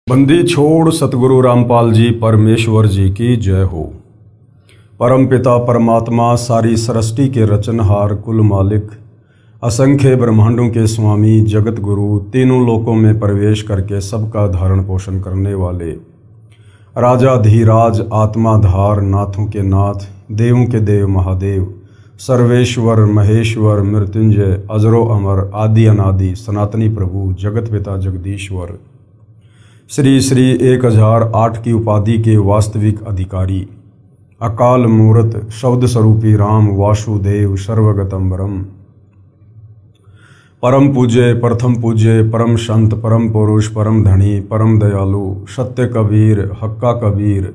बंदी छोड़ सतगुरु रामपाल जी परमेश्वर जी की जय हो। परम पिता परमात्मा सारी सृष्टि के रचनहार कुल मालिक असंख्य ब्रह्मांडों के स्वामी जगत गुरु तीनों लोकों में प्रवेश करके सबका धारण पोषण करने वाले राजा धीराज आत्माधार नाथों के नाथ देवों के देव महादेव सर्वेश्वर महेश्वर मृत्युंजय अजरो अमर आदि अनादि सनातनी प्रभु जगत पिता जगदीश्वर श्री श्री 1008 की उपाधि के वास्तविक अधिकारी अकाल मूर्त शब्द स्वरूपी राम वासुदेव सर्वगतम ब्रह्म परम पूज्य प्रथम पूज्य परम संत परम पुरुष परम धनी परम दयालु सत्य कबीर हक्का कबीर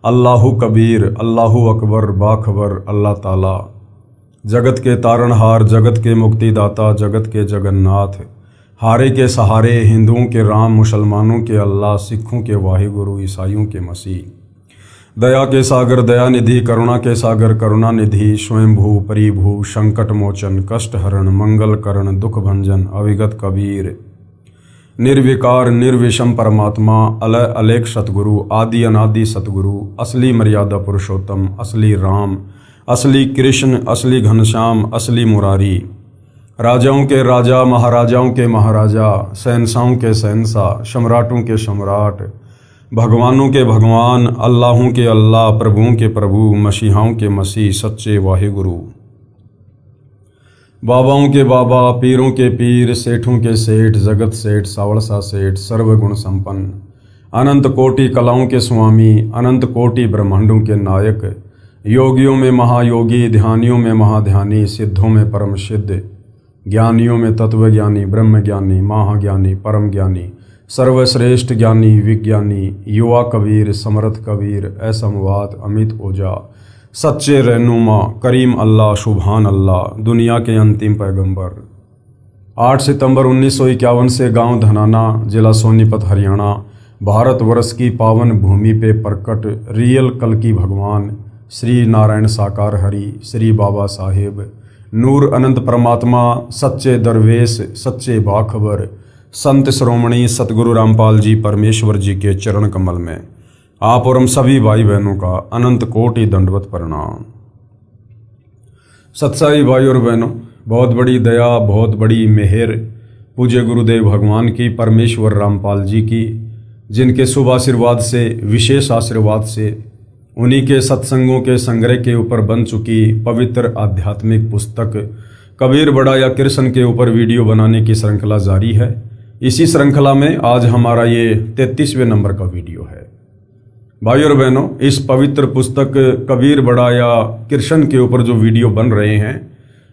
अल्लाहु कबीर अल्लाहु अकबर बाखबर अल्लाह ताला जगत के तारणहार जगत के मुक्तिदाता जगत के जगन्नाथ हारे के सहारे हिंदुओं के राम मुसलमानों के अल्लाह सिखों के वाहिगुरु ईसाइयों के मसीह दया के सागर दया निधि करुणा के सागर करुणा निधि स्वयंभू परिभू संकट मोचन कष्ट हरण मंगल करण दुख भंजन अविगत कबीर निर्विकार निर्विषम परमात्मा अलय अलेख सतगुरु आदि अनादि सतगुरु असली मर्यादा पुरुषोत्तम असली राम असली कृष्ण असली घनश्याम असली मुरारी राजाओं के राजा महाराजाओं के महाराजा शहंशाहों के शहंशाह सम्राटों के सम्राट भगवानों के भगवान अल्लाहों के अल्लाह प्रभुओं के प्रभु मसीहाओं के मसीह सच्चे वाहिगुरु बाबाओं के बाबा पीरों के पीर सेठों के सेठ जगत सेठ सावड़सा सेठ सर्वगुण संपन्न अनंत कोटि कलाओं के स्वामी अनंत कोटि ब्रह्मांडों के नायक योगियों में महायोगी ध्यानियों में महाध्यानी सिद्धों में परम सिद्ध ज्ञानियों में तत्वज्ञानी ब्रह्मज्ञानी महाज्ञानी परम ज्ञानी सर्वश्रेष्ठ ज्ञानी विज्ञानी युवा कबीर समर्थ कबीर असमवाद अमित ओझा सच्चे रहनुमा करीम अल्लाह सुभान अल्लाह दुनिया के अंतिम पैगंबर 8 सितंबर 1951 से गांव धनाना जिला सोनीपत हरियाणा भारतवर्ष की पावन भूमि पे प्रकट रियल कल्कि भगवान श्री नारायण साकार हरि श्री बाबा साहेब नूर अनंत परमात्मा सच्चे दरवेश सच्चे बाखबर संत श्रोमणी सतगुरु रामपाल जी परमेश्वर जी के चरण कमल में आप और हम सभी भाई बहनों का अनंत कोटि दंडवत प्रणाम। सत्साई भाई और बहनों, बहुत बड़ी दया बहुत बड़ी मेहर पूज्य गुरुदेव भगवान की परमेश्वर रामपाल जी की, जिनके शुभ आशीर्वाद से विशेष आशीर्वाद से उन्हीं के सत्संगों के संग्रह के ऊपर बन चुकी पवित्र आध्यात्मिक पुस्तक कबीर बड़ा या कृष्ण के ऊपर वीडियो बनाने की श्रृंखला जारी है। इसी श्रृंखला में आज हमारा ये 33वें नंबर का वीडियो है। भाई और बहनों, इस पवित्र पुस्तक कबीर बड़ा या कृष्ण के ऊपर जो वीडियो बन रहे हैं,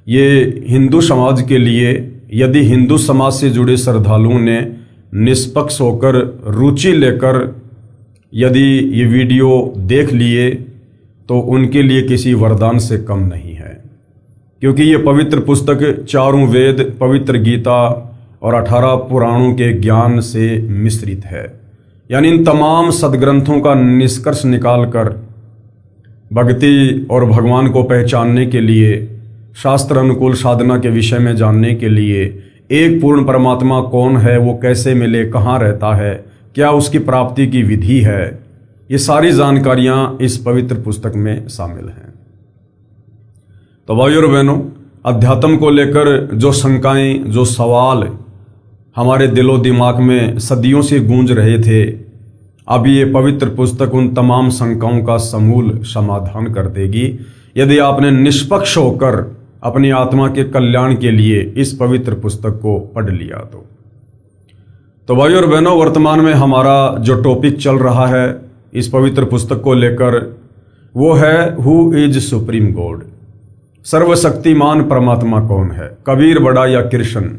ये हिंदू समाज के लिए, यदि हिंदू समाज से जुड़े श्रद्धालुओं ने निष्पक्ष होकर रुचि लेकर यदि ये वीडियो देख लिए तो उनके लिए किसी वरदान से कम नहीं है, क्योंकि ये पवित्र पुस्तक चारों वेद पवित्र गीता और 18 पुराणों के ज्ञान से मिश्रित है। यानी इन तमाम सदग्रंथों का निष्कर्ष निकालकर भक्ति और भगवान को पहचानने के लिए, शास्त्र अनुकूल साधना के विषय में जानने के लिए, एक पूर्ण परमात्मा कौन है, वो कैसे मिले, कहाँ रहता है, क्या उसकी प्राप्ति की विधि है, ये सारी जानकारियां इस पवित्र पुस्तक में शामिल हैं। तो भाइयों और बहनों, अध्यात्म को लेकर जो शंकाएं, जो सवाल हमारे दिलो दिमाग में सदियों से गूंज रहे थे, अब ये पवित्र पुस्तक उन तमाम शंकाओं का समूल समाधान कर देगी, यदि आपने निष्पक्ष होकर अपनी आत्मा के कल्याण के लिए इस पवित्र पुस्तक को पढ़ लिया तो भाइयों और बहनों, वर्तमान में हमारा जो टॉपिक चल रहा है इस पवित्र पुस्तक को लेकर, वो है हु इज सुप्रीम गॉड, सर्वशक्तिमान परमात्मा कौन है, कबीर बड़ा या कृष्ण।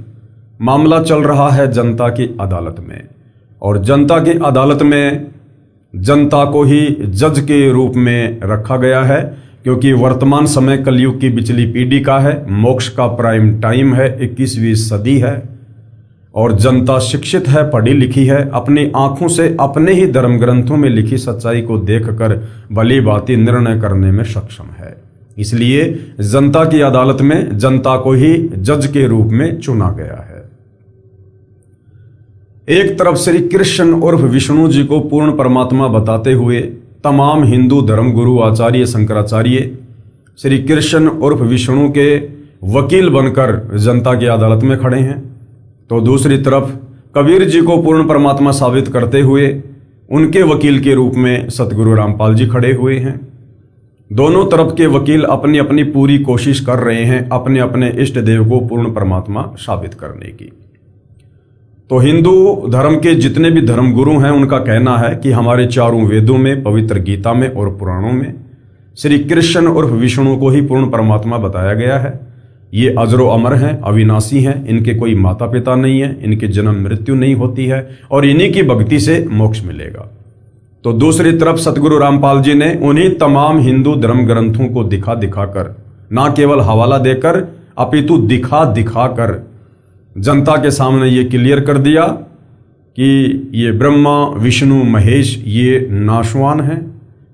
मामला चल रहा है जनता की अदालत में, और जनता की अदालत में जनता को ही जज के रूप में रखा गया है, क्योंकि वर्तमान समय कलयुग की बिचली पीढ़ी का है, मोक्ष का प्राइम टाइम है, 21वीं सदी है, और जनता शिक्षित है, पढ़ी लिखी है, अपनी आंखों से अपने ही धर्म ग्रंथों में लिखी सच्चाई को देखकर भली भांति निर्णय करने में सक्षम है। इसलिए जनता की अदालत में जनता को ही जज के रूप में चुना गया है। एक तरफ श्री कृष्ण उर्फ विष्णु जी को पूर्ण परमात्मा बताते हुए तमाम हिंदू धर्मगुरु आचार्य शंकराचार्य श्री कृष्ण उर्फ विष्णु के वकील बनकर जनता की अदालत में खड़े हैं, तो दूसरी तरफ कबीर जी को पूर्ण परमात्मा साबित करते हुए उनके वकील के रूप में सतगुरु रामपाल जी खड़े हुए हैं। दोनों तरफ के वकील अपनी अपनी पूरी कोशिश कर रहे हैं अपने अपने इष्ट देव को पूर्ण परमात्मा साबित करने की। तो हिंदू धर्म के जितने भी धर्मगुरु हैं उनका कहना है कि हमारे चारों वेदों में, पवित्र गीता में और पुराणों में श्री कृष्ण उर्फ विष्णु को ही पूर्ण परमात्मा बताया गया है। ये अजरो अमर हैं, अविनाशी हैं, इनके कोई माता पिता नहीं है, इनके जन्म मृत्यु नहीं होती है और इन्हीं की भक्ति से मोक्ष मिलेगा। तो दूसरी तरफ सतगुरु रामपाल जी ने उन्हीं तमाम हिंदू धर्म ग्रंथों को दिखा दिखाकर, ना केवल हवाला देकर अपितु दिखा दिखाकर जनता के सामने ये क्लियर कर दिया कि ये ब्रह्मा विष्णु महेश ये नाशवान हैं,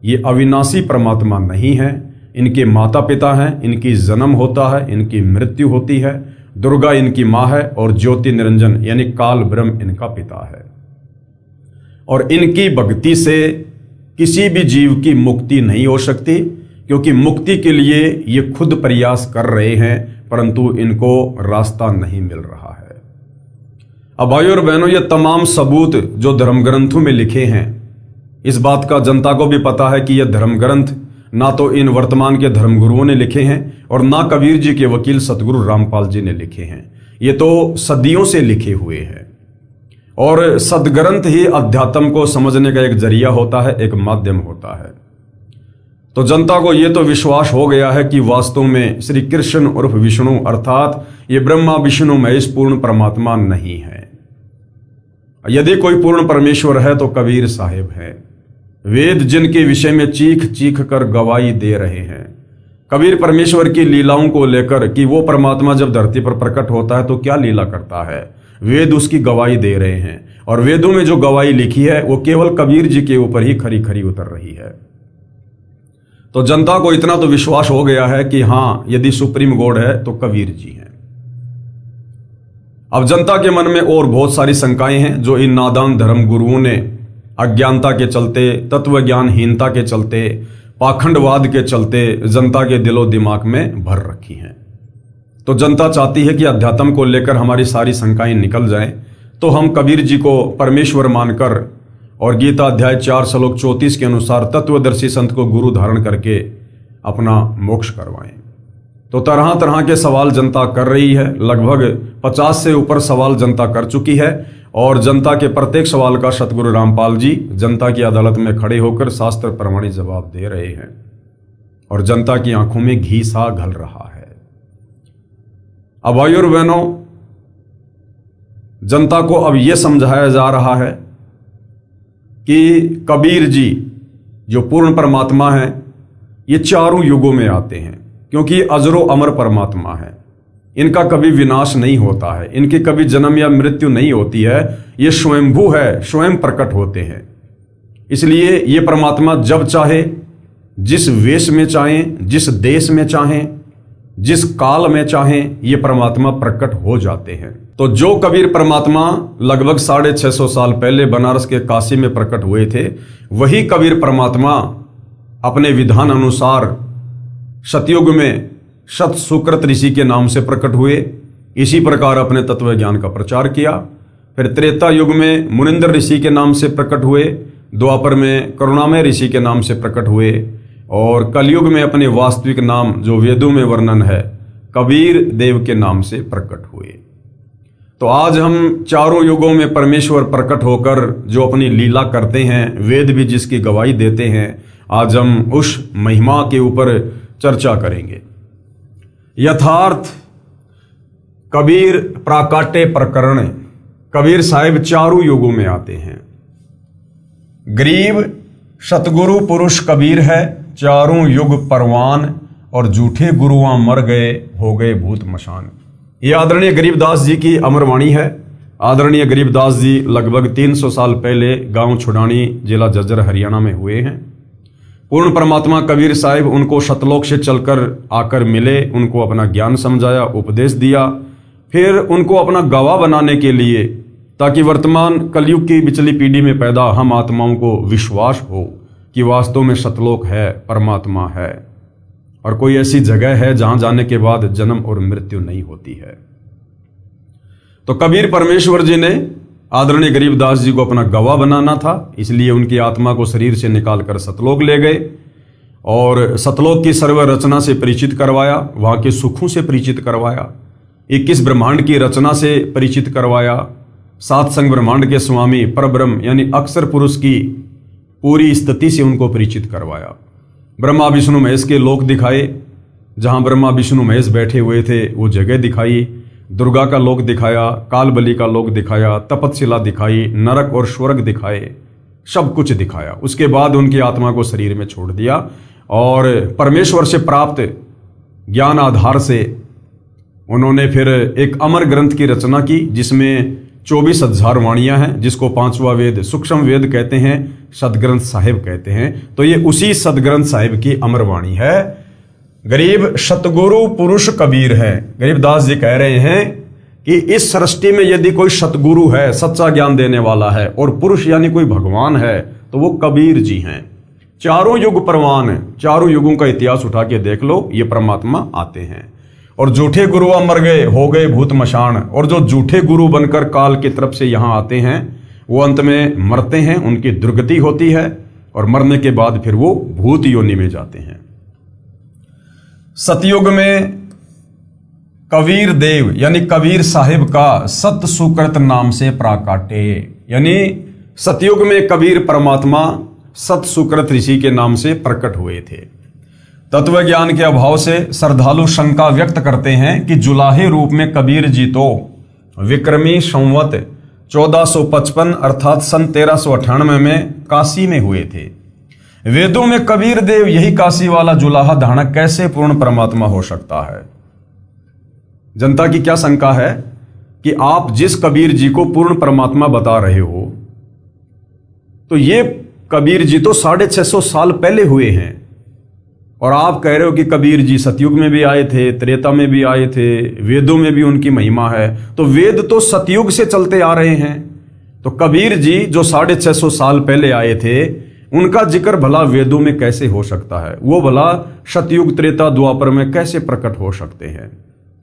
ये अविनाशी परमात्मा नहीं है, इनके माता पिता हैं, इनकी जन्म होता है, इनकी मृत्यु होती है, दुर्गा इनकी माँ है और ज्योति निरंजन यानी काल ब्रह्म इनका पिता है। और इनकी भक्ति से किसी भी जीव की मुक्ति नहीं हो सकती, क्योंकि मुक्ति के लिए ये खुद प्रयास कर रहे हैं परंतु इनको रास्ता नहीं मिल रहा है। अब भाइयों और बहनों, ये तमाम सबूत जो धर्म ग्रंथों में लिखे हैं, इस बात का जनता को भी पता है कि यह धर्म ग्रंथ ना तो इन वर्तमान के धर्मगुरुओं ने लिखे हैं और ना कबीर जी के वकील सतगुरु रामपाल जी ने लिखे हैं। ये तो सदियों से लिखे हुए हैं और सदग्रंथ ही अध्यात्म को समझने का एक जरिया होता है, एक माध्यम होता है। तो जनता को यह तो विश्वास हो गया है कि वास्तव में श्री कृष्ण उर्फ विष्णु अर्थात ये ब्रह्मा विष्णु महेश पूर्ण परमात्मा नहीं है। यदि कोई पूर्ण परमेश्वर है तो कबीर साहिब है। वेद जिनके विषय में चीख चीख कर गवाही दे रहे हैं, कबीर परमेश्वर की लीलाओं को लेकर कि वो परमात्मा जब धरती पर प्रकट होता है तो क्या लीला करता है, वेद उसकी गवाही दे रहे हैं। और वेदों में जो गवाही लिखी है वो केवल कबीर जी के ऊपर ही खरी खरी उतर रही है। तो जनता को इतना तो विश्वास हो गया है कि हाँ, यदि सुप्रीम गॉड है तो कबीर जी हैं। अब जनता के मन में और बहुत सारी शंकाएं हैं जो इन नादान धर्म गुरुओं ने अज्ञानता के चलते, तत्व ज्ञानहीनता के चलते, पाखंडवाद के चलते जनता के दिलो दिमाग में भर रखी हैं। तो जनता चाहती है कि अध्यात्म को लेकर हमारी सारी शंकाएं निकल जाएं, तो हम कबीर जी को परमेश्वर मानकर और गीता अध्याय 4 श्लोक 34 के अनुसार तत्वदर्शी संत को गुरु धारण करके अपना मोक्ष करवाएं। तो तरह तरह के सवाल जनता कर रही है, लगभग 50 से ऊपर सवाल जनता कर चुकी है और जनता के प्रत्येक सवाल का सतगुरु रामपाल जी जनता की अदालत में खड़े होकर शास्त्र प्रमाणित जवाब दे रहे हैं और जनता की आंखों में घी सा घल रहा है। अब भाइयों और बहनों, जनता को अब यह समझाया जा रहा है कि कबीर जी जो पूर्ण परमात्मा है ये चारों युगों में आते हैं, क्योंकि अजरो अमर परमात्मा है, इनका कभी विनाश नहीं होता है, इनकी कभी जन्म या मृत्यु नहीं होती है, ये स्वयंभू है, स्वयं प्रकट होते हैं। इसलिए ये परमात्मा जब चाहे, जिस वेश में चाहें, जिस देश में चाहें, जिस काल में चाहें, ये परमात्मा प्रकट हो जाते हैं। तो जो कबीर परमात्मा लगभग 650 साल पहले बनारस के काशी में प्रकट हुए थे, वही कबीर परमात्मा अपने विधान अनुसार सतयुग में सत सुकृत ऋषि के नाम से प्रकट हुए। इसी प्रकार अपने तत्व ज्ञान का प्रचार किया। फिर त्रेता युग में मुनिंदर ऋषि के नाम से प्रकट हुए, द्वापर में करुणामय ऋषि के नाम से प्रकट हुए और कलयुग में अपने वास्तविक नाम जो वेदों में वर्णन है कबीर देव के नाम से प्रकट हुए। तो आज हम चारों युगों में परमेश्वर प्रकट होकर जो अपनी लीला करते हैं, वेद भी जिसकी गवाही देते हैं, आज हम उस महिमा के ऊपर चर्चा करेंगे। यथार्थ कबीर प्राकाट्य प्रकरण, कबीर साहिब चारों युगों में आते हैं। गरीब सतगुरु पुरुष कबीर है, चारों युग परवान और झूठे गुरुआं मर गए, हो गए भूत मशान। ये आदरणीय गरीबदास जी की अमरवाणी है। आदरणीय गरीबदास जी लगभग 300 साल पहले गांव छुड़ानी, जिला झज्जर, हरियाणा में हुए हैं। पूर्ण परमात्मा कबीर साहिब उनको सतलोक से चलकर आकर मिले, उनको अपना ज्ञान समझाया, उपदेश दिया। फिर उनको अपना गवाह बनाने के लिए ताकि वर्तमान कलयुग की बिचली पीढ़ी में पैदा हम आत्माओं को विश्वास हो कि वास्तव में सतलोक है, परमात्मा है और कोई ऐसी जगह है जहां जाने के बाद जन्म और मृत्यु नहीं होती है। तो कबीर परमेश्वर जी ने आदरणीय गरीबदास जी को अपना गवाह बनाना था, इसलिए उनकी आत्मा को शरीर से निकालकर सतलोक ले गए और सतलोक की सर्व रचना से परिचित करवाया, वहां के सुखों से परिचित करवाया, 21 ब्रह्मांड की रचना से परिचित करवाया, 7 संग ब्रह्मांड के स्वामी परब्रह्म यानी अक्षर पुरुष की पूरी स्थिति से उनको परिचित करवाया। ब्रह्मा विष्णु महेश के लोक दिखाए, जहां ब्रह्मा विष्णु महेश बैठे हुए थे वो जगह दिखाई, दुर्गा का लोक दिखाया, काल बलि का लोक दिखाया, तपतशिला दिखाई, नरक और स्वर्ग दिखाए, सब कुछ दिखाया। उसके बाद उनकी आत्मा को शरीर में छोड़ दिया और परमेश्वर से प्राप्त ज्ञान आधार से उन्होंने फिर एक अमर ग्रंथ की रचना की, जिसमें 24,000 वाणियां हैं, जिसको 5वां वेद सूक्ष्म वेद कहते हैं, सदग्रंथ साहिब कहते हैं। तो ये उसी सदग्रंथ साहिब की अमर वाणी है। गरीब सतगुरु पुरुष कबीर है। गरीबदास जी कह रहे हैं कि इस सृष्टि में यदि कोई सतगुरु है, सच्चा ज्ञान देने वाला है, और पुरुष यानी कोई भगवान है, तो वो कबीर जी हैं। चारों युग परवान, चारों युगों का इतिहास उठा के देख लो, ये परमात्मा आते हैं। और झूठे गुरु मर गए, हो गए भूत मशान, और जो झूठे गुरु बनकर काल की तरफ से यहां आते हैं वो अंत में मरते हैं, उनकी दुर्गति होती है और मरने के बाद फिर वो भूत योनि में जाते हैं। सतयुग में कबीर देव यानी कबीर साहिब का सत सुकृत नाम से प्राकाटे, यानी सतयुग में कबीर परमात्मा सत सुकृत ऋषि के नाम से प्रकट हुए थे। तत्व ज्ञान के अभाव से श्रद्धालु शंका व्यक्त करते हैं कि जुलाहे रूप में कबीर जी तो विक्रमी संवत 1455 अर्थात सन 1398 में काशी में हुए थे। वेदों में कबीर देव यही काशी वाला जुलाहा धारक कैसे पूर्ण परमात्मा हो सकता है? जनता की क्या शंका है कि आप जिस कबीर जी को पूर्ण परमात्मा बता रहे हो, तो ये कबीर जी तो 650 साल पहले हुए हैं, और आप कह रहे हो कि कबीर जी सतयुग में भी आए थे, त्रेता में भी आए थे, वेदों में भी उनकी महिमा है। तो वेद तो सतयुग से चलते आ रहे हैं, तो कबीर जी जो 650 साल पहले आए थे, उनका जिक्र भला वेदों में कैसे हो सकता है? वो भला सतयुग त्रेता द्वापर में कैसे प्रकट हो सकते हैं?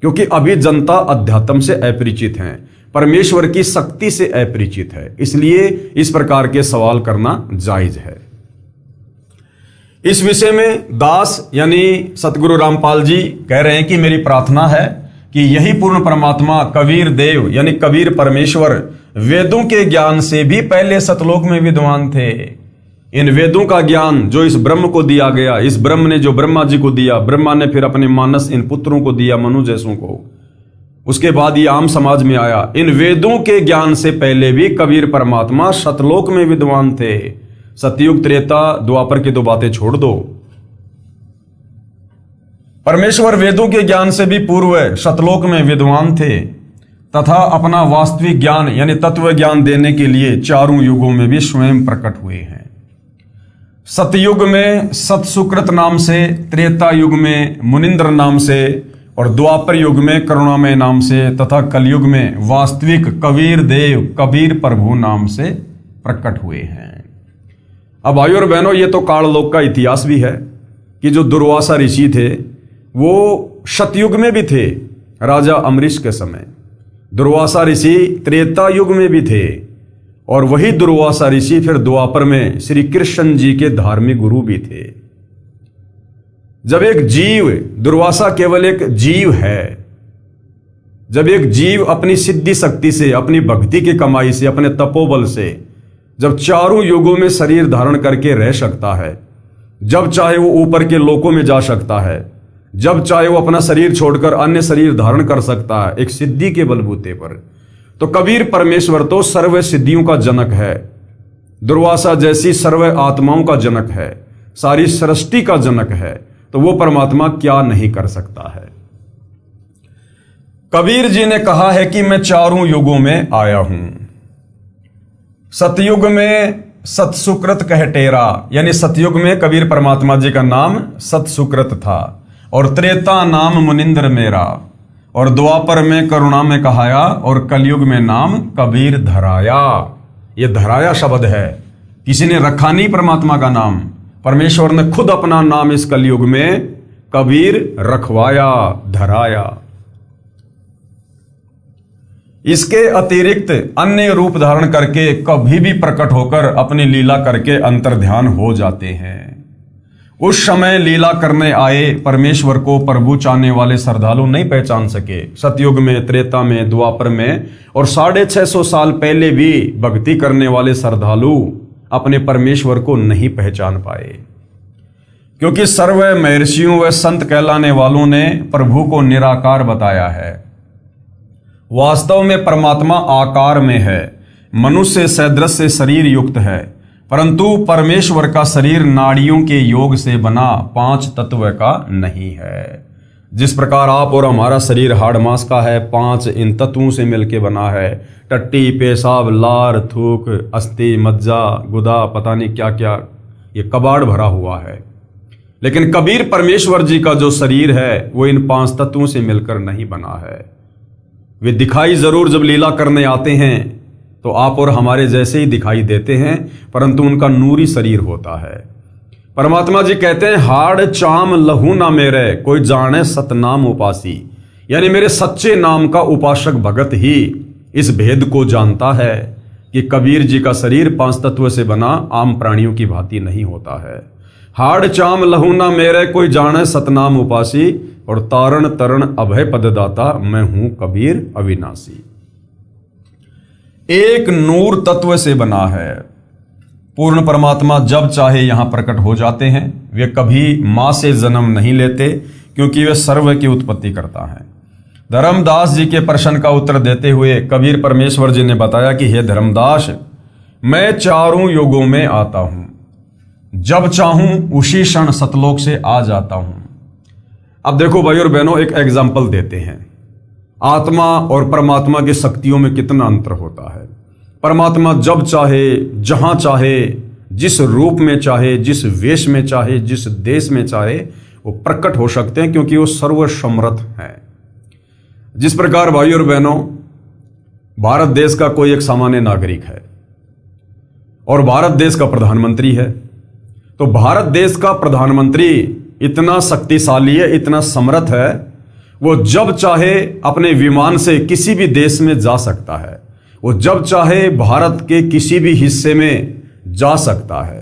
क्योंकि अभी जनता अध्यात्म से अपरिचित है, परमेश्वर की शक्ति से अपरिचित है, इसलिए इस प्रकार के सवाल करना जायज है। इस विषय में दास यानी सतगुरु रामपाल जी कह रहे हैं कि मेरी प्रार्थना है कि यही पूर्ण परमात्मा कबीर देव यानी कबीर परमेश्वर वेदों के ज्ञान से भी पहले सतलोक में विद्वान थे। इन वेदों का ज्ञान जो इस ब्रह्म को दिया गया, इस ब्रह्म ने जो ब्रह्मा जी को दिया, ब्रह्मा ने फिर अपने मानस इन पुत्रों को दिया, मनु जैसों को, उसके बाद ये आम समाज में आया। इन वेदों के ज्ञान से पहले भी कबीर परमात्मा सतलोक में विद्वान थे। सतयुग त्रेता द्वापर की दो बातें छोड़ दो, परमेश्वर वेदों के ज्ञान से भी पूर्व सतलोक में विद्वान थे तथा अपना वास्तविक ज्ञान यानी तत्व ज्ञान देने के लिए चारों युगों में भी स्वयं प्रकट हुए हैं। सतयुग में सतसुकृत नाम से, त्रेता युग में मुनिंद्र नाम से, और द्वापर युग में करुणामय नाम से, तथा कलयुग में वास्तविक कबीर देव कबीर प्रभु नाम से प्रकट हुए हैं। अब भाइयों और बहनों, ये तो काललोक का इतिहास भी है कि जो दुर्वासा ऋषि थे वो सतयुग में भी थे, राजा अमरीश के समय। दुर्वासा ऋषि त्रेता युग में भी थे, और वही दुर्वासा ऋषि फिर द्वापर में श्री कृष्ण जी के धार्मिक गुरु भी थे। जब एक जीव, दुर्वासा केवल एक जीव है, जब एक जीव अपनी सिद्धि शक्ति से, अपनी भक्ति की कमाई से, अपने तपोबल से जब चारों युगों में शरीर धारण करके रह सकता है, जब चाहे वो ऊपर के लोकों में जा सकता है, जब चाहे वो अपना शरीर छोड़कर अन्य शरीर धारण कर सकता है एक सिद्धि के बलबूते पर, तो कबीर परमेश्वर तो सर्व सिद्धियों का जनक है, दुर्वासा जैसी सर्व आत्माओं का जनक है, सारी सृष्टि का जनक है। तो वो परमात्मा क्या नहीं कर सकता है? कबीर जी ने कहा है कि मैं चारों युगों में आया हूं। सतयुग में सतसुकृत कह टेरा, यानी सतयुग में कबीर परमात्मा जी का नाम सतसुकृत था, और त्रेता नाम मुनिंद्र मेरा, और द्वापर में करुणा में कहाया, और कलयुग में नाम कबीर धराया। ये धराया शब्द है, किसी ने रखा नहीं परमात्मा का नाम, परमेश्वर ने खुद अपना नाम इस कलयुग में कबीर रखवाया, धराया। इसके अतिरिक्त अन्य रूप धारण करके कभी भी प्रकट होकर अपनी लीला करके अंतर्ध्यान हो जाते हैं। उस समय लीला करने आए परमेश्वर को प्रभु चाहने वाले श्रद्धालु नहीं पहचान सके। सतयुग में, त्रेता में, द्वापर में और 650 साल पहले भी भक्ति करने वाले श्रद्धालु अपने परमेश्वर को नहीं पहचान पाए, क्योंकि सर्व महर्षियों व संत कहलाने वालों ने प्रभु को निराकार बताया है। वास्तव में परमात्मा आकार में है, मनुष्य सदृश से शरीर युक्त है, परंतु परमेश्वर का शरीर नाड़ियों के योग से बना 5 तत्व का नहीं है। जिस प्रकार आप और हमारा शरीर हाड़ मांस का है, 5 इन तत्वों से मिलकर बना है। टट्टी, पेशाब, लार, थूक, अस्थि, मज्जा, गुदा, पता नहीं क्या क्या, ये कबाड़ भरा हुआ है। लेकिन कबीर परमेश्वर जी का जो शरीर है वो इन 5 तत्वों से मिलकर नहीं बना है। वे दिखाई जरूर जब लीला करने आते हैं तो आप और हमारे जैसे ही दिखाई देते हैं, परंतु उनका नूरी शरीर होता है। परमात्मा जी कहते हैं, हाड़ चाम लहू ना मेरे, कोई जाने सतनाम उपासी। यानी मेरे सच्चे नाम का उपासक भगत ही इस भेद को जानता है कि कबीर जी का शरीर 5 तत्व से बना आम प्राणियों की भांति नहीं होता है। हाड़ चाम लहू ना मेरे, कोई जाने सतनाम उपासी, और तारण तरण अभय पददाता, मैं हूं कबीर अविनाशी। एक नूर तत्व से बना है। पूर्ण परमात्मा जब चाहे यहां प्रकट हो जाते हैं। वे कभी मां से जन्म नहीं लेते, क्योंकि वे सर्व की उत्पत्ति करता है। धर्मदास जी के प्रश्न का उत्तर देते हुए कबीर परमेश्वर जी ने बताया कि हे धर्मदास, मैं 4 युगों में आता हूं, जब चाहूं उसी क्षण सतलोक से आ जाता हूं। अब देखो भाई और बहनों, एक एग्जाम्पल देते हैं। आत्मा और परमात्मा की शक्तियों में कितना अंतर होता है। परमात्मा जब चाहे, जहां चाहे, जिस रूप में चाहे, जिस वेश में चाहे, जिस देश में चाहे वो प्रकट हो सकते हैं, क्योंकि वो सर्वसमर्थ है। जिस प्रकार भाई और बहनों, भारत देश का कोई एक सामान्य नागरिक है और भारत देश का प्रधानमंत्री है, तो भारत देश का प्रधानमंत्री इतना शक्तिशाली है, इतना समर्थ है, वो जब चाहे अपने विमान से किसी भी देश में जा सकता है। वो जब चाहे भारत के किसी भी हिस्से में जा सकता है।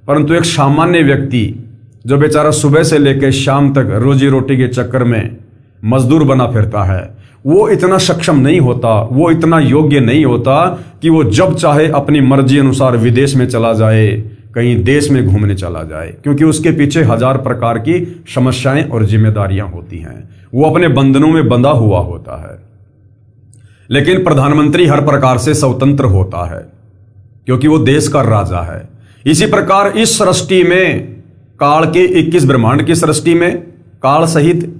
परंतु एक सामान्य व्यक्ति जो बेचारा सुबह से लेकर शाम तक रोजी रोटी के चक्कर में मजदूर बना फिरता है, वो इतना सक्षम नहीं होता, वो इतना योग्य नहीं होता कि वो जब चाहे अपनी मर्जी अनुसार विदेश में चला जाए, कहीं देश में घूमने चला जाए, क्योंकि उसके पीछे 1000 प्रकार की समस्याएं और जिम्मेदारियां होती हैं। वो अपने बंधनों में बंधा हुआ होता है। लेकिन प्रधानमंत्री हर प्रकार से स्वतंत्र होता है, क्योंकि वो देश का राजा है। इसी प्रकार इस सृष्टि में, काल के 21 ब्रह्मांड की सृष्टि में, काल सहित,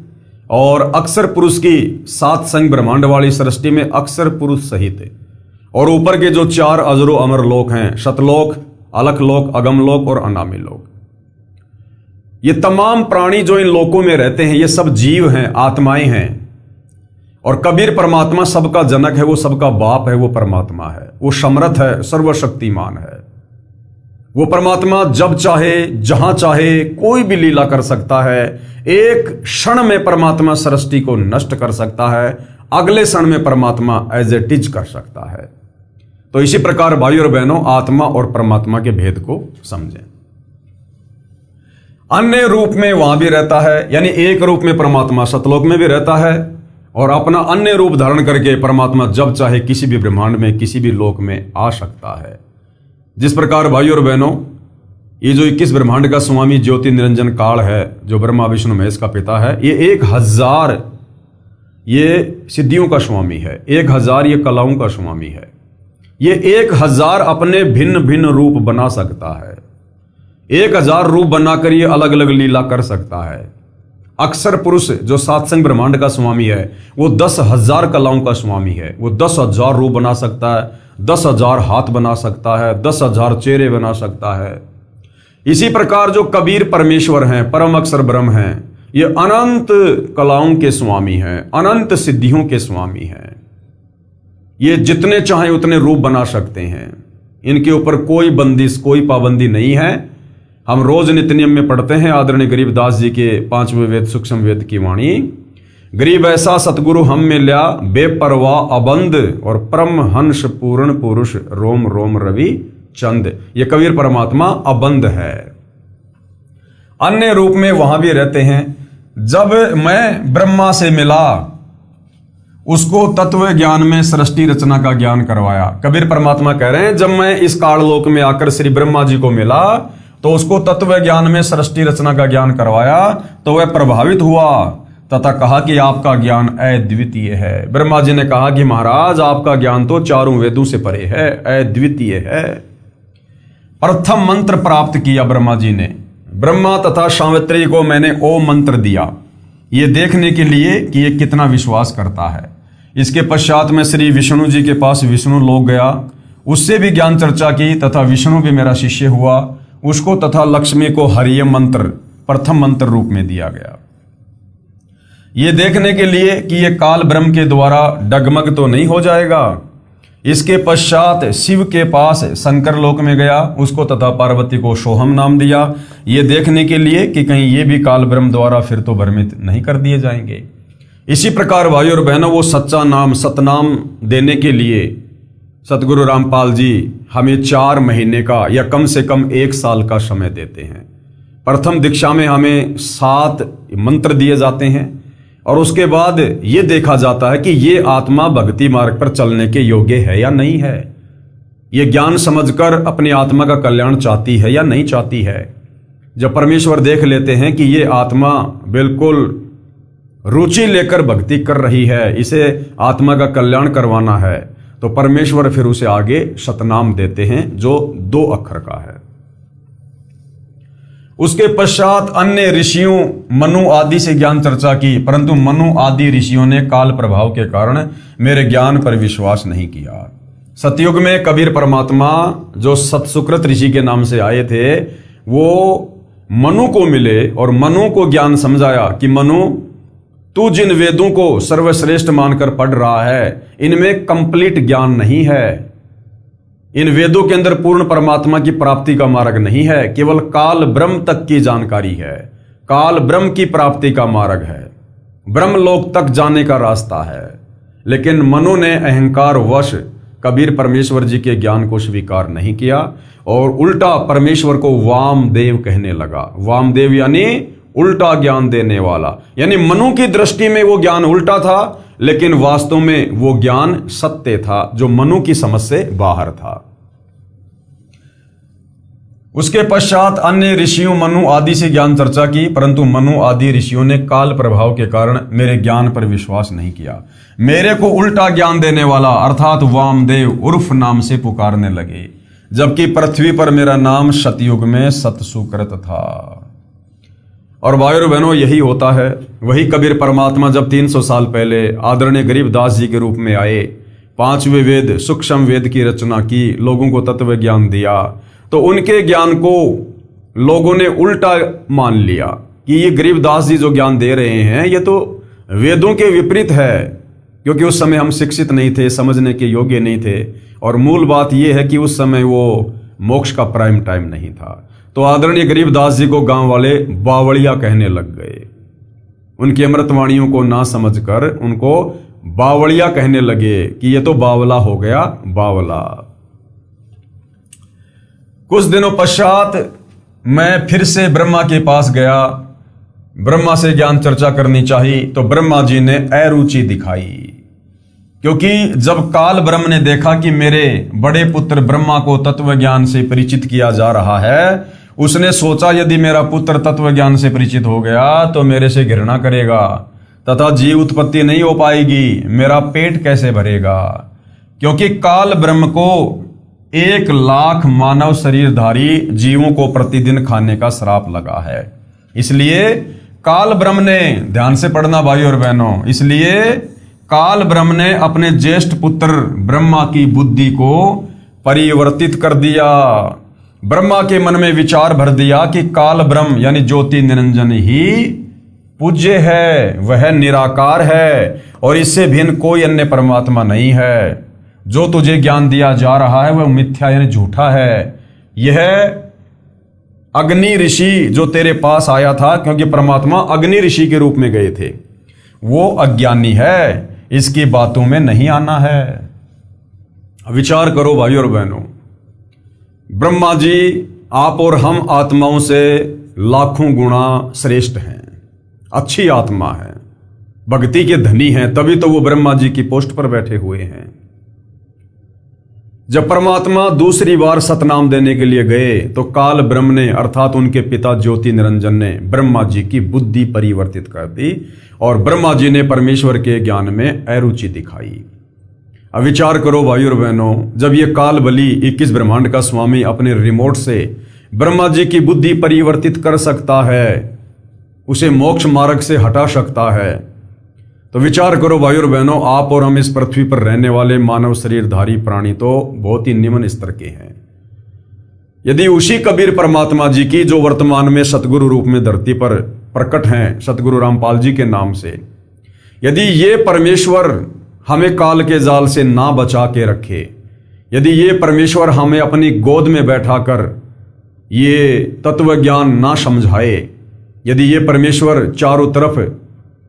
और अक्षर पुरुष की 7 संग ब्रह्मांड वाली सृष्टि में अक्षर पुरुष सहित, और ऊपर के जो 4 अजरो अमर लोक हैं, सतलोक, अलख लोक, अगम लोक और अनामी लोक, ये तमाम प्राणी जो इन लोकों में रहते हैं, ये सब जीव हैं, आत्माएं हैं। और कबीर परमात्मा सबका जनक है, वो सबका बाप है, वो परमात्मा है, वो समर्थ है, सर्वशक्तिमान है। वो परमात्मा जब चाहे, जहां चाहे, कोई भी लीला कर सकता है। एक क्षण में परमात्मा सृष्टि को नष्ट कर सकता है, अगले क्षण में परमात्मा एज इट इज कर सकता है। तो इसी प्रकार भाई और बहनों, आत्मा और परमात्मा के भेद को समझें। अन्य रूप में वहां भी रहता है, यानी एक रूप में परमात्मा सतलोक में भी रहता है, और अपना अन्य रूप धारण करके परमात्मा जब चाहे किसी भी ब्रह्मांड में, किसी भी लोक में आ सकता है। जिस प्रकार भाई और बहनों, ये जो 21 ब्रह्मांड का स्वामी ज्योति निरंजन काल है, जो ब्रह्मा विष्णु महेश का पिता है, ये 1000 ये सिद्धियों का स्वामी है, 1000 ये कलाओं का स्वामी है। ये 1000 अपने भिन्न भिन्न रूप बना सकता है। 1000 रूप बनाकर ये अलग अलग लीला कर सकता है। अक्षर पुरुष जो 7 संग ब्रह्मांड का स्वामी है, वो 10,000 कलाओं का स्वामी है। वो 10,000 रूप बना सकता है, 10,000 हाथ बना सकता है, 10,000 चेहरे बना सकता है। इसी प्रकार जो कबीर परमेश्वर हैं, परम अक्षर ब्रह्म हैं, ये अनंत कलाओं के स्वामी हैं, अनंत सिद्धियों के स्वामी हैं। ये जितने चाहे उतने रूप बना सकते हैं, इनके ऊपर कोई बंदिश, कोई पाबंदी नहीं है। हम रोज नित्य नियम में पढ़ते हैं आदरणीय गरीबदास जी के 5वें वेद सूक्ष्म वेद की वाणी, गरीब ऐसा सतगुरु हम में लिया, बेपरवाह अबंध और परम हंस पूर्ण पुरुष, रोम रोम रवि चंद। ये कबीर परमात्मा अबंध है, अन्य रूप में वहां भी रहते हैं। जब मैं ब्रह्मा से मिला, उसको तत्व ज्ञान में सृष्टि रचना का ज्ञान करवाया। कबीर परमात्मा कह रहे हैं, जब मैं इस काललोक में आकर श्री ब्रह्मा जी को मिला तो उसको तत्व ज्ञान में सृष्टि रचना का ज्ञान करवाया, तो वह प्रभावित हुआ तथा कहा कि आपका ज्ञान अद्वितीय है। ब्रह्मा जी ने कहा कि महाराज आपका ज्ञान तो चारों वेदों से परे है, अद्वितीय है। प्रथम मंत्र प्राप्त किया ब्रह्मा जी ने। ब्रह्मा तथा सावित्री को मैंने ओम मंत्र दिया, ये देखने के लिए कि ये कितना विश्वास करता है। इसके पश्चात मैं श्री विष्णु जी के पास विष्णु लोक गया, उससे भी ज्ञान चर्चा की तथा विष्णु भी मेरा शिष्य हुआ। उसको तथा लक्ष्मी को हरिय मंत्र प्रथम मंत्र रूप में दिया गया, ये देखने के लिए कि ये काल ब्रह्म के द्वारा डगमग तो नहीं हो जाएगा। इसके पश्चात शिव के पास शंकर लोक में गया, उसको तथा पार्वती को सोहम नाम दिया, ये देखने के लिए कि कहीं ये भी काल ब्रह्म द्वारा फिर तो भ्रमित नहीं कर दिए जाएंगे। इसी प्रकार भाइयों और बहनों, वो सच्चा नाम सतनाम देने के लिए सतगुरु रामपाल जी हमें 4 महीने का या कम से कम 1 साल का समय देते हैं। प्रथम दीक्षा में हमें 7 मंत्र दिए जाते हैं और उसके बाद ये देखा जाता है कि ये आत्मा भक्ति मार्ग पर चलने के योग्य है या नहीं है, ये ज्ञान समझकर अपनी आत्मा का कल्याण चाहती है या नहीं चाहती है। जब परमेश्वर देख लेते हैं कि ये आत्मा बिल्कुल रुचि लेकर भक्ति कर रही है, इसे आत्मा का कल्याण करवाना है, तो परमेश्वर फिर उसे आगे सतनाम देते हैं जो 2 अक्षर का है। उसके पश्चात अन्य ऋषियों मनु आदि से ज्ञान चर्चा की, परंतु मनु आदि ऋषियों ने काल प्रभाव के कारण मेरे ज्ञान पर विश्वास नहीं किया। सतयुग में कबीर परमात्मा जो सतसुकृत ऋषि के नाम से आए थे, वो मनु को मिले और मनु को ज्ञान समझाया कि मनु, तू जिन वेदों को सर्वश्रेष्ठ मानकर पढ़ रहा है, इनमें कंप्लीट ज्ञान नहीं है, इन वेदों के अंदर पूर्ण परमात्मा की प्राप्ति का मार्ग नहीं है, केवल काल ब्रह्म तक की जानकारी है, काल ब्रह्म की प्राप्ति का मार्ग है, ब्रह्मलोक तक जाने का रास्ता है। लेकिन मनु ने अहंकार वश कबीर परमेश्वर जी के ज्ञान को स्वीकार नहीं किया और उल्टा परमेश्वर को वामदेव कहने लगा। वामदेव यानी उल्टा ज्ञान देने वाला, यानी मनु की दृष्टि में वो ज्ञान उल्टा था, लेकिन वास्तव में वो ज्ञान सत्य था जो मनु की समझ से बाहर था। उसके पश्चात अन्य ऋषियों मनु आदि से ज्ञान चर्चा की, परंतु मनु आदि ऋषियों ने काल प्रभाव के कारण मेरे ज्ञान पर विश्वास नहीं किया। मेरे को उल्टा ज्ञान देने वाला अर्थात वामदेव उर्फ नाम से पुकारने लगे, जबकि पृथ्वी पर मेरा नाम सतयुग में सतसुकृत था। और भाइयों बहनों, यही होता है। वही कबीर परमात्मा जब 300 साल पहले आदरणीय गरीबदास जी के रूप में आए, 5वें वेद सूक्ष्म वेद की रचना की, लोगों को तत्व ज्ञान दिया, तो उनके ज्ञान को लोगों ने उल्टा मान लिया कि ये गरीबदास जी जो ज्ञान दे रहे हैं ये तो वेदों के विपरीत है, क्योंकि उस समय हम शिक्षित नहीं थे, समझने के योग्य नहीं थे, और मूल बात यह है कि उस समय वो मोक्ष का प्राइम टाइम नहीं था। तो आदरणीय गरीबदास जी को गांव वाले बावड़िया कहने लग गए, उनकी अमृतवाणियों को ना समझकर उनको बावड़िया कहने लगे कि ये तो बावला हो गया, बावला। कुछ दिनों पश्चात मैं फिर से ब्रह्मा के पास गया, ब्रह्मा से ज्ञान चर्चा करनी चाहिए, तो ब्रह्मा जी ने अरुचि दिखाई, क्योंकि जब काल ब्रह्म ने देखा कि मेरे बड़े पुत्र ब्रह्मा को तत्व ज्ञान से परिचित किया जा रहा है, उसने सोचा यदि मेरा पुत्र तत्व ज्ञान से परिचित हो गया तो मेरे से घृणा करेगा तथा जीव उत्पत्ति नहीं हो पाएगी, मेरा पेट कैसे भरेगा, क्योंकि काल ब्रह्म को 1 लाख मानव शरीरधारी जीवों को प्रतिदिन खाने का श्राप लगा है। इसलिए काल ब्रह्म ने, ध्यान से पढ़ना भाई और बहनों, इसलिए काल ब्रह्म ने अपने ज्येष्ठ पुत्र ब्रह्मा की बुद्धि को परिवर्तित कर दिया। ब्रह्मा के मन में विचार भर दिया कि काल ब्रह्म यानी ज्योति निरंजन ही पूज्य है, वह निराकार है और इससे भिन्न कोई अन्य परमात्मा नहीं है। जो तुझे ज्ञान दिया जा रहा है वह मिथ्या यानी झूठा है। यह अग्नि ऋषि जो तेरे पास आया था, क्योंकि परमात्मा अग्नि ऋषि के रूप में गए थे, वो अज्ञानी है, इसकी बातों में नहीं आना है। विचार करो भाई और बहनों, ब्रह्मा जी आप और हम आत्माओं से लाखों गुना श्रेष्ठ हैं, अच्छी आत्मा है, भक्ति के धनी हैं, तभी तो वो ब्रह्मा जी की पोस्ट पर बैठे हुए हैं। जब परमात्मा दूसरी बार सतनाम देने के लिए गए तो काल ब्रह्म ने अर्थात उनके पिता ज्योति निरंजन ने ब्रह्मा जी की बुद्धि परिवर्तित कर दी और ब्रह्मा जी ने परमेश्वर के ज्ञान में अरुचि दिखाई। अब विचार करो भाई और बहनों, जब ये काल बली 21 ब्रह्मांड का स्वामी अपने रिमोट से ब्रह्मा जी की बुद्धि परिवर्तित कर सकता है, उसे मोक्ष मार्ग से हटा सकता है, तो विचार करो भाई और बहनों, आप और हम इस पृथ्वी पर रहने वाले मानव शरीरधारी प्राणी तो बहुत ही निम्न स्तर के हैं। यदि उसी कबीर परमात्मा जी की जो वर्तमान में सतगुरु रूप में धरती पर प्रकट हैं, सतगुरु रामपाल जी के नाम से, यदि ये परमेश्वर हमें काल के जाल से ना बचा के रखे, यदि ये परमेश्वर हमें अपनी गोद में बैठाकर ये तत्व ज्ञान ना समझाए, यदि ये परमेश्वर चारों तरफ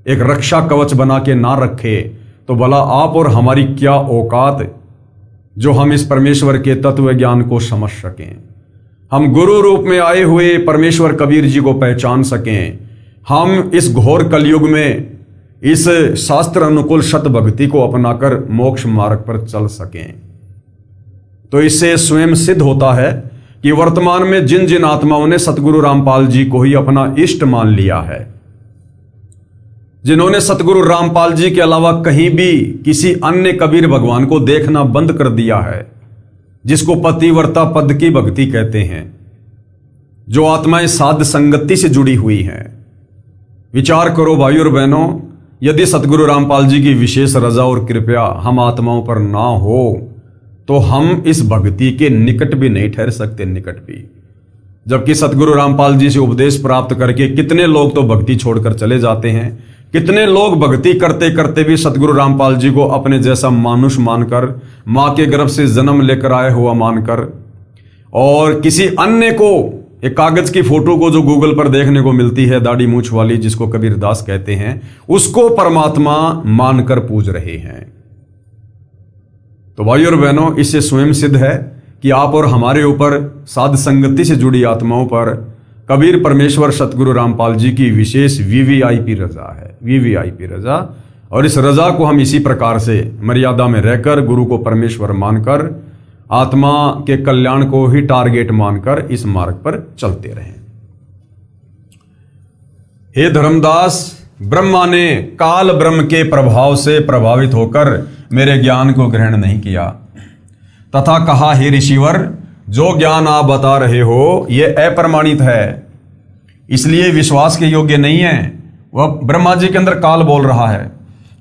एक रक्षा कवच बना के ना रखे, तो भला आप और हमारी क्या औकात जो हम इस परमेश्वर के तत्व ज्ञान को समझ सकें, हम गुरु रूप में आए हुए परमेश्वर कबीर जी को पहचान सकें, हम इस घोर कलयुग में इस शास्त्र अनुकूल सत भक्ति को अपनाकर मोक्ष मार्ग पर चल सकें। तो इससे स्वयं सिद्ध होता है कि वर्तमान में जिन जिन आत्माओं ने सतगुरु रामपाल जी को ही अपना इष्ट मान लिया है, जिन्होंने सतगुरु रामपाल जी के अलावा कहीं भी किसी अन्य कबीर भगवान को देखना बंद कर दिया है, जिसको पतिव्रता पद की भक्ति कहते हैं, जो आत्माएं साध संगति से जुड़ी हुई हैं। विचार करो भाई और बहनों, यदि सतगुरु रामपाल जी की विशेष रजा और कृपया हम आत्माओं पर ना हो तो हम इस भक्ति के निकट भी नहीं ठहर सकते, निकट भी। जबकि सतगुरु रामपाल जी से उपदेश प्राप्त करके कितने लोग तो भक्ति छोड़कर चले जाते हैं, कितने लोग भक्ति करते करते भी सतगुरु रामपाल जी को अपने जैसा मानुष मानकर, मां के गर्भ से जन्म लेकर आया हुआ मानकर, और किसी अन्य को, एक कागज की फोटो को जो गूगल पर देखने को मिलती है दाढ़ी मूछ वाली, जिसको कबीरदास कहते हैं, उसको परमात्मा मानकर पूज रहे हैं। तो भाई और बहनों, इससे स्वयं सिद्ध है कि आप और हमारे ऊपर साध संगति से जुड़ी आत्माओं पर कबीर परमेश्वर सतगुरु रामपाल जी की विशेष वीवीआईपी रजा है, वीवीआईपी रजा। और इस रजा को हम इसी प्रकार से मर्यादा में रहकर, गुरु को परमेश्वर मानकर, आत्मा के कल्याण को ही टारगेट मानकर इस मार्ग पर चलते रहें। हे धर्मदास, ब्रह्मा ने काल ब्रह्म के प्रभाव से प्रभावित होकर मेरे ज्ञान को ग्रहण नहीं किया तथा कहा, हे ऋषिवर, जो ज्ञान आप बता रहे हो यह अप्रमाणित है, इसलिए विश्वास के योग्य नहीं है। वह ब्रह्मा जी के अंदर काल बोल रहा है,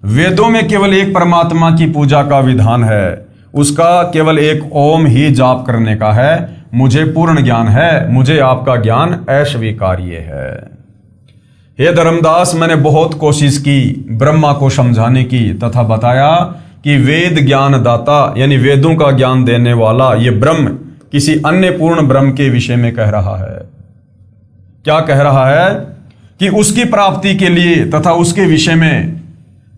वेदों में केवल एक परमात्मा की पूजा का विधान है, उसका केवल एक ओम ही जाप करने का है, मुझे पूर्ण ज्ञान है, मुझे आपका ज्ञान अस्वीकार्य है। हे धर्मदास, मैंने बहुत कोशिश की ब्रह्मा को समझाने की तथा बताया कि वेद ज्ञान दाता यानी वेदों का ज्ञान देने वाला ये ब्रह्म किसी अन्य पूर्ण ब्रह्म के विषय में कह रहा है। क्या कह रहा है कि उसकी प्राप्ति के लिए तथा उसके विषय में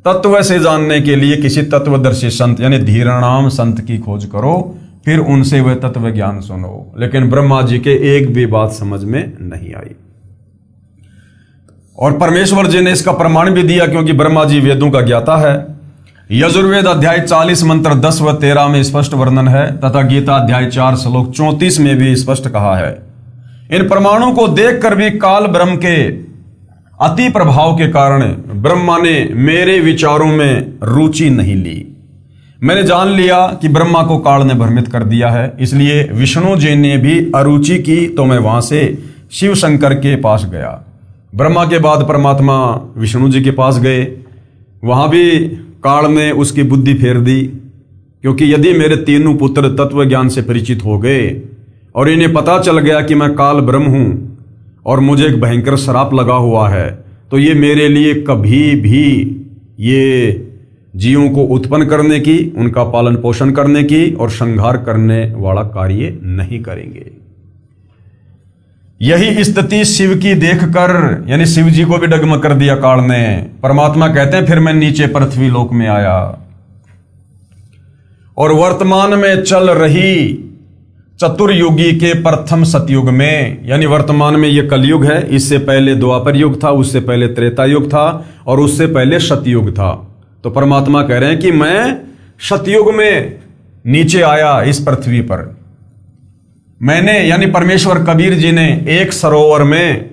तत्व से जानने के लिए किसी तत्वदर्शी संत यानी धीराणाम संत की खोज करो, फिर उनसे वह तत्व ज्ञान सुनो। लेकिन ब्रह्मा जी के एक भी बात समझ में नहीं आई और परमेश्वर जी ने इसका प्रमाण भी दिया, क्योंकि ब्रह्मा जी वेदों का ज्ञाता है। यजुर्वेद अध्याय 40 मंत्र 10 व 13 में स्पष्ट वर्णन है तथा गीता अध्याय 4 श्लोक 34 में भी स्पष्ट कहा है। इन प्रमाणों को देखकर भी काल ब्रह्म के अति प्रभाव के कारण ब्रह्मा ने मेरे विचारों में रुचि नहीं ली। मैंने जान लिया कि ब्रह्मा को काल ने भ्रमित कर दिया है, इसलिए विष्णु जी ने भी अरुचि की, तो मैं वहां से शिव शंकर के पास गया। ब्रह्मा के बाद परमात्मा विष्णु जी के पास गए, वहां भी काल ने उसकी बुद्धि फेर दी, क्योंकि यदि मेरे तीनों पुत्र तत्व ज्ञान से परिचित हो गए और इन्हें पता चल गया कि मैं काल ब्रह्म हूं और मुझे एक भयंकर श्राप लगा हुआ है, तो ये मेरे लिए कभी भी ये जीवों को उत्पन्न करने की, उनका पालन पोषण करने की और संहार करने वाला कार्य नहीं करेंगे। यही स्थिति शिव की देखकर, यानी शिव जी को भी डगमग कर दिया काल ने। परमात्मा कहते हैं फिर मैं नीचे पृथ्वी लोक में आया और वर्तमान में चल रही चतुर्युगी के प्रथम सतयुग में, यानी वर्तमान में यह कलयुग है, इससे पहले द्वापर युग था, उससे पहले त्रेता युग था और उससे पहले सतयुग था। तो परमात्मा कह रहे हैं कि मैं सतयुग में नीचे आया इस पृथ्वी पर। मैंने, यानी परमेश्वर कबीर जी ने एक सरोवर में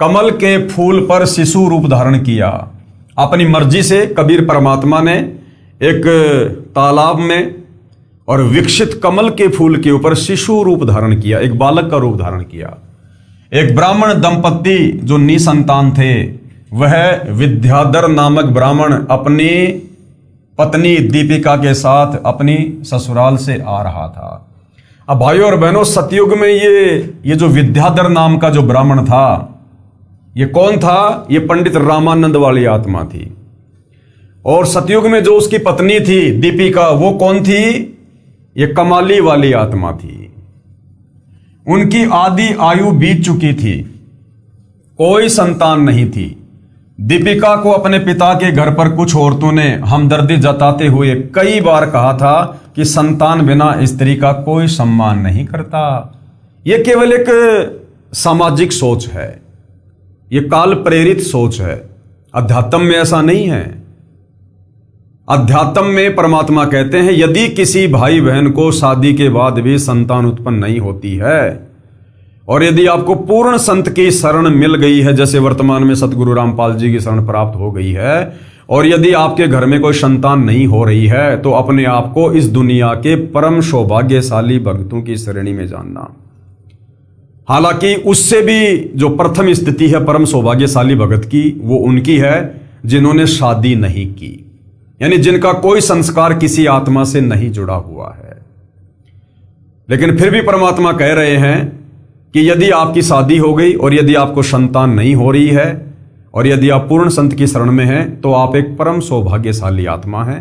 कमल के फूल पर शिशु रूप धारण किया। अपनी मर्जी से कबीर परमात्मा ने एक तालाब में और विकसित कमल के फूल के ऊपर शिशु रूप धारण किया, एक बालक का रूप धारण किया। एक ब्राह्मण दंपत्ति जो निसंतान थे, वह विद्याधर नामक ब्राह्मण अपनी पत्नी दीपिका के साथ अपनी ससुराल से आ रहा था। अब भाइयों और बहनों, सतयुग में ये जो विद्याधर नाम का जो ब्राह्मण था, ये कौन था? ये पंडित रामानंद वाली आत्मा थी। और सतयुग में जो उसकी पत्नी थी दीपिका, वो कौन थी? ये कमाली वाली आत्मा थी। उनकी आधी आयु बीत चुकी थी, कोई संतान नहीं थी। दीपिका को अपने पिता के घर पर कुछ औरतों ने हमदर्दी जताते हुए कई बार कहा था कि संतान बिना स्त्री का कोई सम्मान नहीं करता। यह केवल एक सामाजिक सोच है, यह काल प्रेरित सोच है। अध्यात्म में ऐसा नहीं है। अध्यात्म में परमात्मा कहते हैं यदि किसी भाई बहन को शादी के बाद भी संतान उत्पन्न नहीं होती है और यदि आपको पूर्ण संत की शरण मिल गई है, जैसे वर्तमान में सतगुरु रामपाल जी की शरण प्राप्त हो गई है, और यदि आपके घर में कोई संतान नहीं हो रही है, तो अपने आप को इस दुनिया के परम सौभाग्यशाली भक्तों की श्रेणी में जानना। हालांकि उससे भी जो प्रथम स्थिति है परम सौभाग्यशाली भगत की, वो उनकी है जिन्होंने शादी नहीं की, यानी जिनका कोई संस्कार किसी आत्मा से नहीं जुड़ा हुआ है। लेकिन फिर भी परमात्मा कह रहे हैं कि यदि आपकी शादी हो गई और यदि आपको संतान नहीं हो रही है और यदि आप पूर्ण संत की शरण में हैं, तो आप एक परम सौभाग्यशाली आत्मा हैं।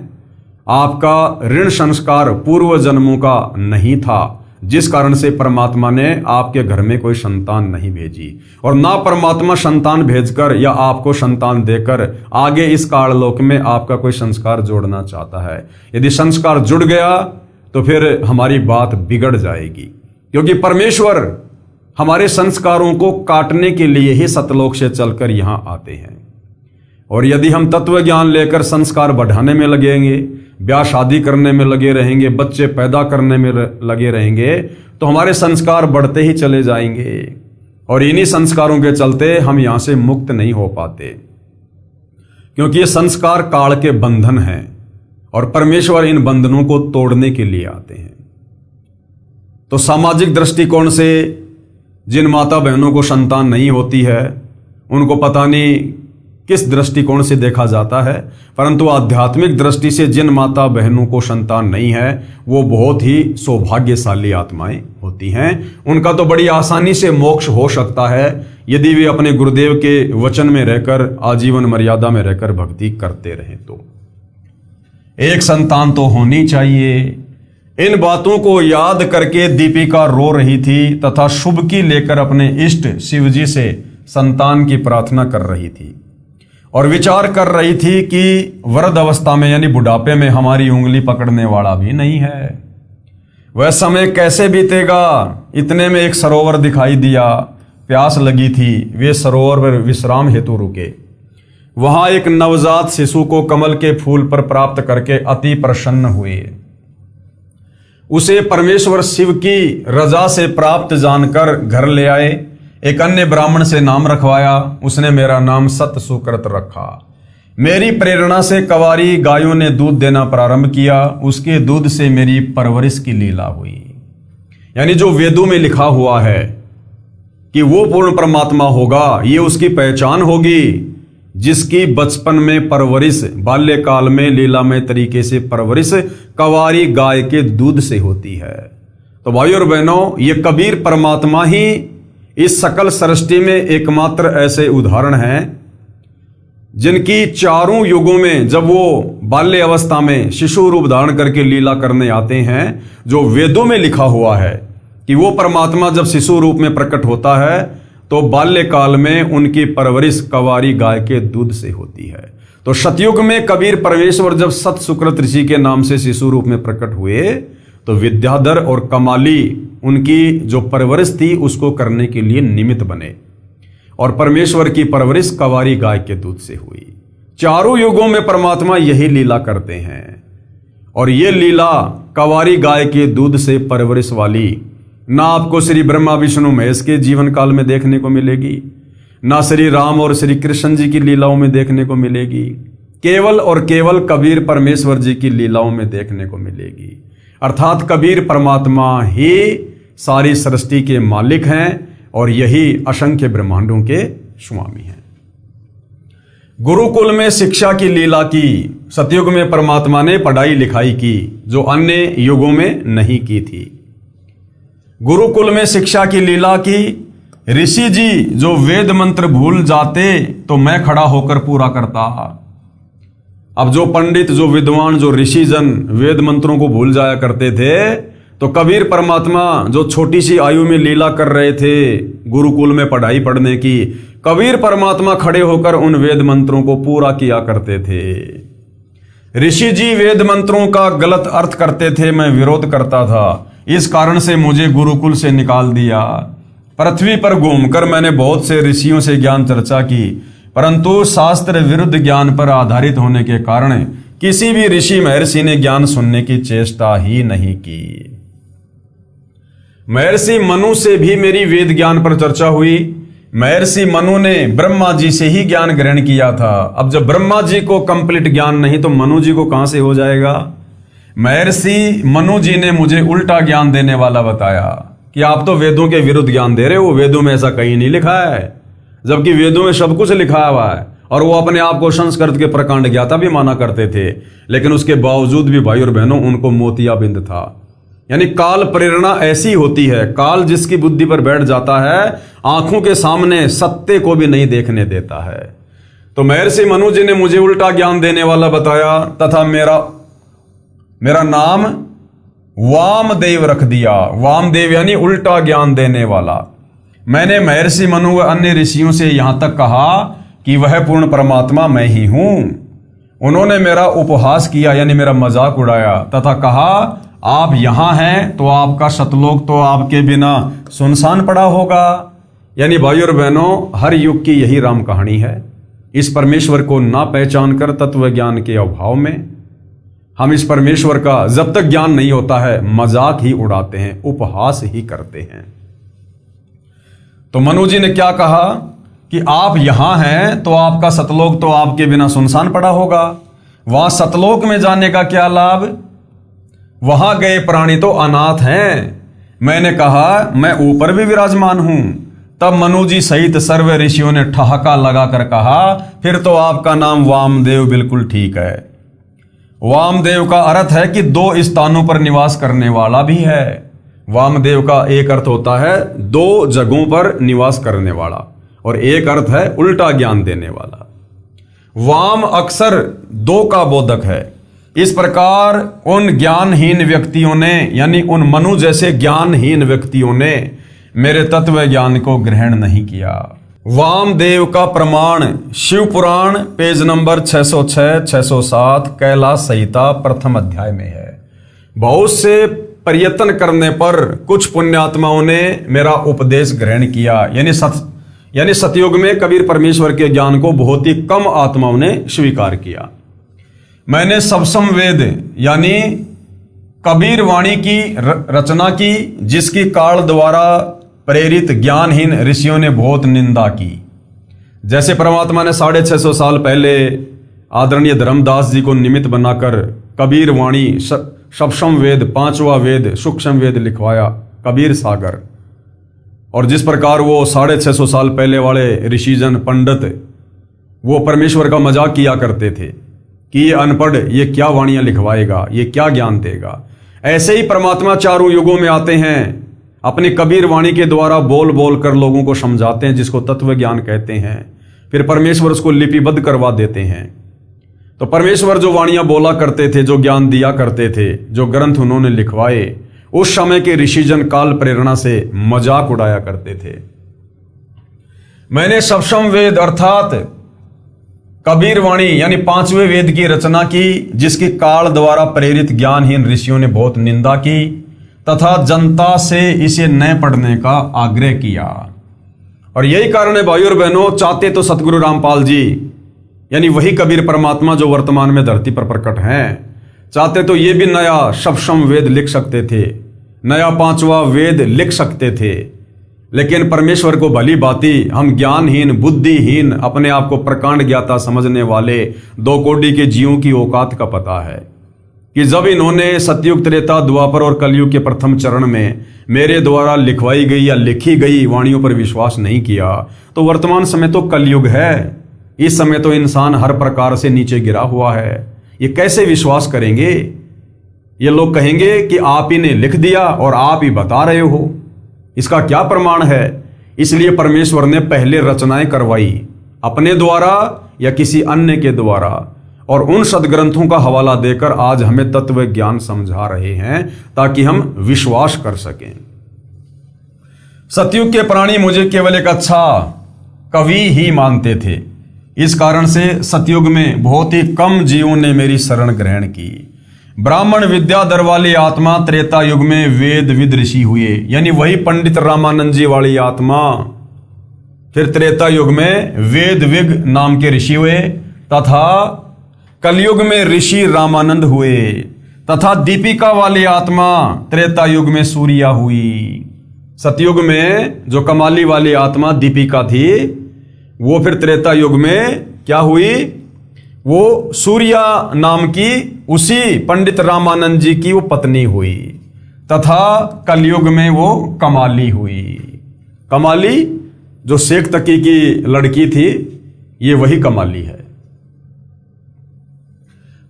आपका ऋण संस्कार पूर्व जन्मों का नहीं था, जिस कारण से परमात्मा ने आपके घर में कोई संतान नहीं भेजी, और ना परमात्मा संतान भेजकर या आपको संतान देकर आगे इस काललोक में आपका कोई संस्कार जोड़ना चाहता है। यदि संस्कार जुड़ गया तो फिर हमारी बात बिगड़ जाएगी, क्योंकि परमेश्वर हमारे संस्कारों को काटने के लिए ही सतलोक से चलकर यहां आते हैं। और यदि हम तत्व ज्ञान लेकर संस्कार बढ़ाने में लगेंगे, ब्याह शादी करने में लगे रहेंगे, बच्चे पैदा करने में लगे रहेंगे, तो हमारे संस्कार बढ़ते ही चले जाएंगे और इन्हीं संस्कारों के चलते हम यहां से मुक्त नहीं हो पाते, क्योंकि ये संस्कार काल के बंधन हैं और परमेश्वर इन बंधनों को तोड़ने के लिए आते हैं। तो सामाजिक दृष्टिकोण से जिन माता बहनों को संतान नहीं होती है, उनको पता नहीं किस दृष्टिकोण से देखा जाता है, परंतु आध्यात्मिक दृष्टि से जिन माता बहनों को संतान नहीं है, वो बहुत ही सौभाग्यशाली आत्माएं होती हैं। उनका तो बड़ी आसानी से मोक्ष हो सकता है यदि वे अपने गुरुदेव के वचन में रहकर, आजीवन मर्यादा में रहकर भक्ति करते रहें। तो एक संतान तो होनी चाहिए। इन बातों को याद करके दीपिका रो रही थी तथा शुभकी लेकर अपने इष्ट शिवजी से संतान की प्रार्थना कर रही थी और विचार कर रही थी कि वृद्ध अवस्था में, यानी बुढ़ापे में, हमारी उंगली पकड़ने वाला भी नहीं है। वह समय कैसे बीतेगा? इतने में एक सरोवर दिखाई दिया, प्यास लगी थी। वे सरोवर पर विश्राम हेतु रुके। वहां एक नवजात शिशु को कमल के फूल पर प्राप्त करके अति प्रसन्न हुए। उसे परमेश्वर शिव की रजा से प्राप्त जानकर घर ले आए। एक अन्य ब्राह्मण से नाम रखवाया। उसने मेरा नाम सत सुकृत रखा। मेरी प्रेरणा से कवारी गायों ने दूध देना प्रारंभ किया। उसके दूध से मेरी परवरिश की लीला हुई। यानी जो वेदों में लिखा हुआ है कि वो पूर्ण परमात्मा होगा, ये उसकी पहचान होगी, जिसकी बचपन में परवरिश, बाल्यकाल में लीलामय तरीके से परवरिश कवारी गाय के दूध से होती है। तो भाइयों और बहनों, ये कबीर परमात्मा ही इस सकल सृष्टि में एकमात्र ऐसे उदाहरण हैं जिनकी चारों युगों में जब वो बाल्य अवस्था में शिशु रूप धारण करके लीला करने आते हैं, जो वेदों में लिखा हुआ है कि वो परमात्मा जब शिशु रूप में प्रकट होता है तो बाल्यकाल में उनकी परवरिश कंवारी गाय के दूध से होती है। तो सतयुग में कबीर परमेश्वर जब सत सुकृत ऋषि के नाम से शिशु रूप में प्रकट हुए तो विद्याधर और कमाली उनकी जो परवरिश थी उसको करने के लिए निमित्त बने, और परमेश्वर की परवरिश कंवारी गाय के दूध से हुई। चारों युगों में परमात्मा यही लीला करते हैं, और ये लीला कंवारी गाय के दूध से परवरिश वाली ना आपको श्री ब्रह्मा विष्णु महेश के जीवन काल में देखने को मिलेगी, ना श्री राम और श्री कृष्ण जी की लीलाओं में देखने को मिलेगी, केवल और केवल कबीर परमेश्वर जी की लीलाओं में देखने को मिलेगी। अर्थात कबीर परमात्मा ही सारी सृष्टि के मालिक हैं और यही असंख्य ब्रह्मांडों के स्वामी हैं। गुरुकुल में शिक्षा की लीला की सतयुग में परमात्मा ने पढ़ाई लिखाई की, जो अन्य युगों में नहीं की थी। गुरुकुल में शिक्षा की लीला की, ऋषि जी जो वेद मंत्र भूल जाते तो मैं खड़ा होकर पूरा करता। अब जो पंडित, जो विद्वान, जो ऋषि जन वेद मंत्रों को भूल जाया करते थे, तो कबीर परमात्मा जो छोटी सी आयु में लीला कर रहे थे गुरुकुल में पढ़ाई पढ़ने की, कबीर परमात्मा खड़े होकर उन वेद मंत्रों को पूरा किया करते थे। ऋषि जी वेद मंत्रों का गलत अर्थ करते थे, मैं विरोध करता था, इस कारण से मुझे गुरुकुल से निकाल दिया। पृथ्वी पर घूमकर मैंने बहुत से ऋषियों से ज्ञान चर्चा की, परंतु शास्त्र विरुद्ध ज्ञान पर आधारित होने के कारण किसी भी ऋषि महर्षि ने ज्ञान सुनने की चेष्टा ही नहीं की। महर्षि मनु से भी मेरी वेद ज्ञान पर चर्चा हुई। महर्षि मनु ने ब्रह्मा जी से ही ज्ञान ग्रहण किया था। अब जब ब्रह्मा जी को कंप्लीट ज्ञान नहीं तो मनु जी को कहां से हो जाएगा। महर्षि मनु जी ने मुझे उल्टा ज्ञान देने वाला बताया कि आप तो वेदों के विरुद्ध ज्ञान दे रहे हो, वेदों में ऐसा कहीं नहीं लिखा है, जबकि वेदों में सब कुछ लिखा हुआ है। और वो अपने आप को संस्कृत के प्रकांड ज्ञाता भी माना करते थे, लेकिन उसके बावजूद भी भाई और बहनों उनको मोतियाबिंद था। यानी काल प्रेरणा ऐसी होती है, काल जिसकी बुद्धि पर बैठ जाता है आंखों के सामने सत्य को भी नहीं देखने देता है। तो महर्षि मनु जी ने मुझे उल्टा ज्ञान देने वाला बताया तथा मेरा नाम वामदेव रख दिया। वामदेव यानी उल्टा ज्ञान देने वाला। मैंने महर्षि मनु व अन्य ऋषियों से यहां तक कहा कि वह पूर्ण परमात्मा मैं ही हूं। उन्होंने मेरा उपहास किया, यानी मेरा मजाक उड़ाया तथा कहा आप यहां हैं तो आपका सतलोक तो आपके बिना सुनसान पड़ा होगा। यानी भाई और बहनों, हर युग की यही राम कहानी है। इस परमेश्वर को ना पहचान कर तत्व ज्ञान के अभाव में हम इस परमेश्वर का जब तक ज्ञान नहीं होता है मजाक ही उड़ाते हैं, उपहास ही करते हैं। तो मनु जी ने क्या कहा कि आप यहां हैं तो आपका सतलोक तो आपके बिना सुनसान पड़ा होगा। वहां सतलोक में जाने का क्या लाभ, वहां गए प्राणी तो अनाथ हैं। मैंने कहा मैं ऊपर भी विराजमान हूं। तब मनु जी सहित सर्व ऋषियों ने ठहाका लगाकर कहा फिर तो आपका नाम वामदेव बिल्कुल ठीक है। वामदेव का अर्थ है कि दो स्थानों पर निवास करने वाला भी है। वामदेव का एक अर्थ होता है दो जगहों पर निवास करने वाला, और एक अर्थ है उल्टा ज्ञान देने वाला। वाम अक्सर दो का बोधक है। इस प्रकार उन ज्ञानहीन व्यक्तियों ने, यानी उन मनु जैसे ज्ञानहीन व्यक्तियों ने मेरे तत्व ज्ञान को ग्रहण नहीं किया। वामदेव का प्रमाण शिव पुराण पेज नंबर 606, 607 कैलाश संहिता प्रथम अध्याय में है। बहुत से प्रयत्न करने पर कुछ पुण्यात्माओं ने मेरा उपदेश ग्रहण किया। यानी सतयुग में कबीर परमेश्वर के ज्ञान को बहुत ही कम आत्माओं ने स्वीकार किया। मैंने सप्तम वेद यानी कबीर वाणी की रचना की, जिसकी काल द्वारा प्रेरित ज्ञानहीन ऋषियों ने बहुत निंदा की। जैसे परमात्मा ने 650 साल पहले आदरणीय धर्मदास जी को निमित्त बनाकर कबीर वाणी सप्तम वेद, पांचवा वेद, सूक्ष्म वेद लिखवाया, कबीर सागर। और जिस प्रकार वो 650 साल पहले वाले ऋषिजन पंडित वो परमेश्वर का मजाक किया करते थे कि ये अनपढ़, ये क्या वाणियां लिखवाएगा, ये क्या ज्ञान देगा। ऐसे ही परमात्मा चारों युगों में आते हैं अपनी कबीर वाणी के द्वारा बोल बोल कर लोगों को समझाते हैं, जिसको तत्व ज्ञान कहते हैं। फिर परमेश्वर उसको लिपिबद्ध करवा देते हैं। तो परमेश्वर जो वाणियां बोला करते थे, जो ज्ञान दिया करते थे, जो ग्रंथ उन्होंने लिखवाए, उस समय के ऋषिजन काल प्रेरणा से मजाक उड़ाया करते थे। मैंने सप्तम वेद अर्थात कबीर वाणी यानी 5वें वेद की रचना की, जिसकी काल द्वारा प्रेरित ज्ञानहीन ऋषियों ने बहुत निंदा की तथा जनता से इसे न पढ़ने का आग्रह किया। और यही कारण है भाइयों और बहनों, चाहते तो सतगुरु रामपाल जी यानी वही कबीर परमात्मा जो वर्तमान में धरती पर प्रकट हैं, चाहते तो ये भी नया सप्तम वेद लिख सकते थे, नया 5वां वेद लिख सकते थे। लेकिन परमेश्वर को भली भांति हम ज्ञानहीन, बुद्धिहीन, अपने आप को प्रकांड ज्ञाता समझने वाले 2 कोटि के जीवों की औकात का पता है कि जब इन्होंने सतयुग, त्रेता, द्वापर और कलयुग के प्रथम चरण में मेरे द्वारा लिखवाई गई या लिखी गई वाणियों पर विश्वास नहीं किया, तो वर्तमान समय तो कलयुग है। इस समय तो इंसान हर प्रकार से नीचे गिरा हुआ है। ये कैसे विश्वास करेंगे? ये लोग कहेंगे कि आप ही ने लिख दिया और आप ही बता रहे हो, इसका क्या प्रमाण है? इसलिए परमेश्वर ने पहले रचनाएं करवाई, अपने द्वारा या किसी अन्य के द्वारा, और उन सदग्रंथों का हवाला देकर आज हमें तत्व ज्ञान समझा रहे हैं ताकि हम विश्वास कर सकें। सतयुग के प्राणी मुझे केवल एक अच्छा कवि ही मानते थे। इस कारण से सतयुग में बहुत ही कम जीवों ने मेरी शरण ग्रहण की। ब्राह्मण विद्याधर वाली आत्मा त्रेता युग में वेद विद ऋषि हुए, यानी वही पंडित रामानंद जी वाली आत्मा फिर त्रेता युग में वेद विग नाम के ऋषि हुए, तथा कलयुग में ऋषि रामानंद हुए, तथा दीपिका वाली आत्मा त्रेता युग में सूर्या हुई। सतयुग में जो कमाली वाली आत्मा दीपिका थी, वो फिर त्रेता युग में क्या हुई? वो सूर्या नाम की उसी पंडित रामानंद जी की वो पत्नी हुई, तथा कलयुग में वो कमाली हुई। कमाली जो शेख तकी की लड़की थी, ये वही कमाली है।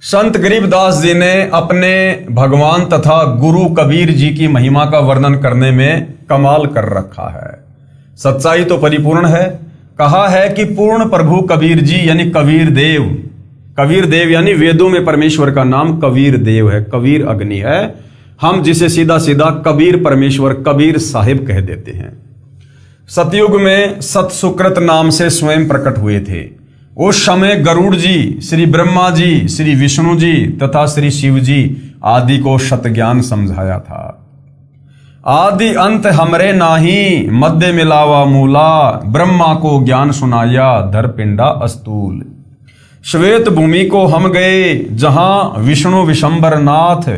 संत गरीबदास जी ने अपने भगवान तथा गुरु कबीर जी की महिमा का वर्णन करने में कमाल कर रखा है। सच्चाई तो परिपूर्ण है। कहा है कि पूर्ण प्रभु कबीर जी यानी कबीर देव, कबीर देव यानी वेदों में परमेश्वर का नाम कबीर देव है, कबीर अग्नि है। हम जिसे सीधा सीधा कबीर परमेश्वर, कबीर साहिब कह देते हैं। सतयुग में सत सुकृत नाम से स्वयं प्रकट हुए थे। उस समय गरुड़ जी, श्री ब्रह्मा जी, श्री विष्णु जी तथा श्री शिव जी आदि को सत ज्ञान समझाया था। आदि अंत हमरे नाही, मध्य मिलावा मूला, ब्रह्मा को ज्ञान सुनाया धर पिंडा अस्तूल। श्वेत भूमि को हम गए जहां विष्णु विशंबर नाथ,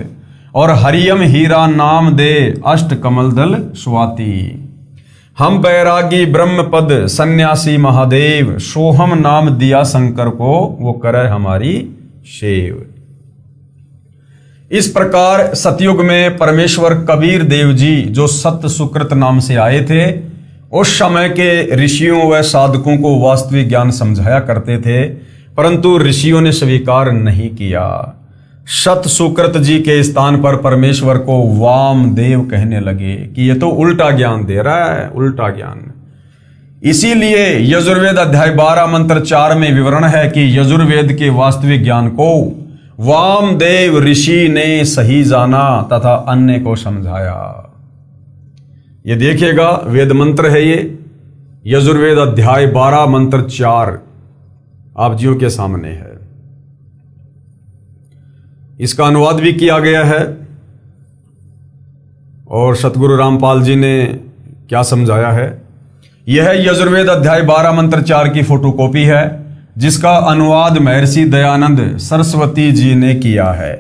और हरियम हीरा नाम दे अष्ट कमल दल स्वाति। हम बैरागी ब्रह्म पद सन्यासी महादेव, सोहम नाम दिया शंकर को वो करे हमारी सेव। इस प्रकार सतयुग में परमेश्वर कबीर देव जी जो सत्य सुकृत नाम से आए थे, उस समय के ऋषियों व साधकों को वास्तविक ज्ञान समझाया करते थे, परंतु ऋषियों ने स्वीकार नहीं किया। सत सुकृत जी के स्थान पर परमेश्वर को वामदेव कहने लगे कि ये तो उल्टा ज्ञान दे रहा है, उल्टा ज्ञान। इसीलिए यजुर्वेद अध्याय 12 मंत्र 4 में विवरण है कि यजुर्वेद के वास्तविक ज्ञान को वामदेव ऋषि ने सही जाना तथा अन्य को समझाया। ये देखिएगा, वेद मंत्र है ये, यजुर्वेद अध्याय 12 मंत्र 4 आप जियों के सामने है। इसका अनुवाद भी किया गया है और सतगुरु रामपाल जी ने क्या समझाया है। यह यजुर्वेद अध्याय 12 मंत्र 4 की फोटोकॉपी है, जिसका अनुवाद महर्षि दयानंद सरस्वती जी ने किया है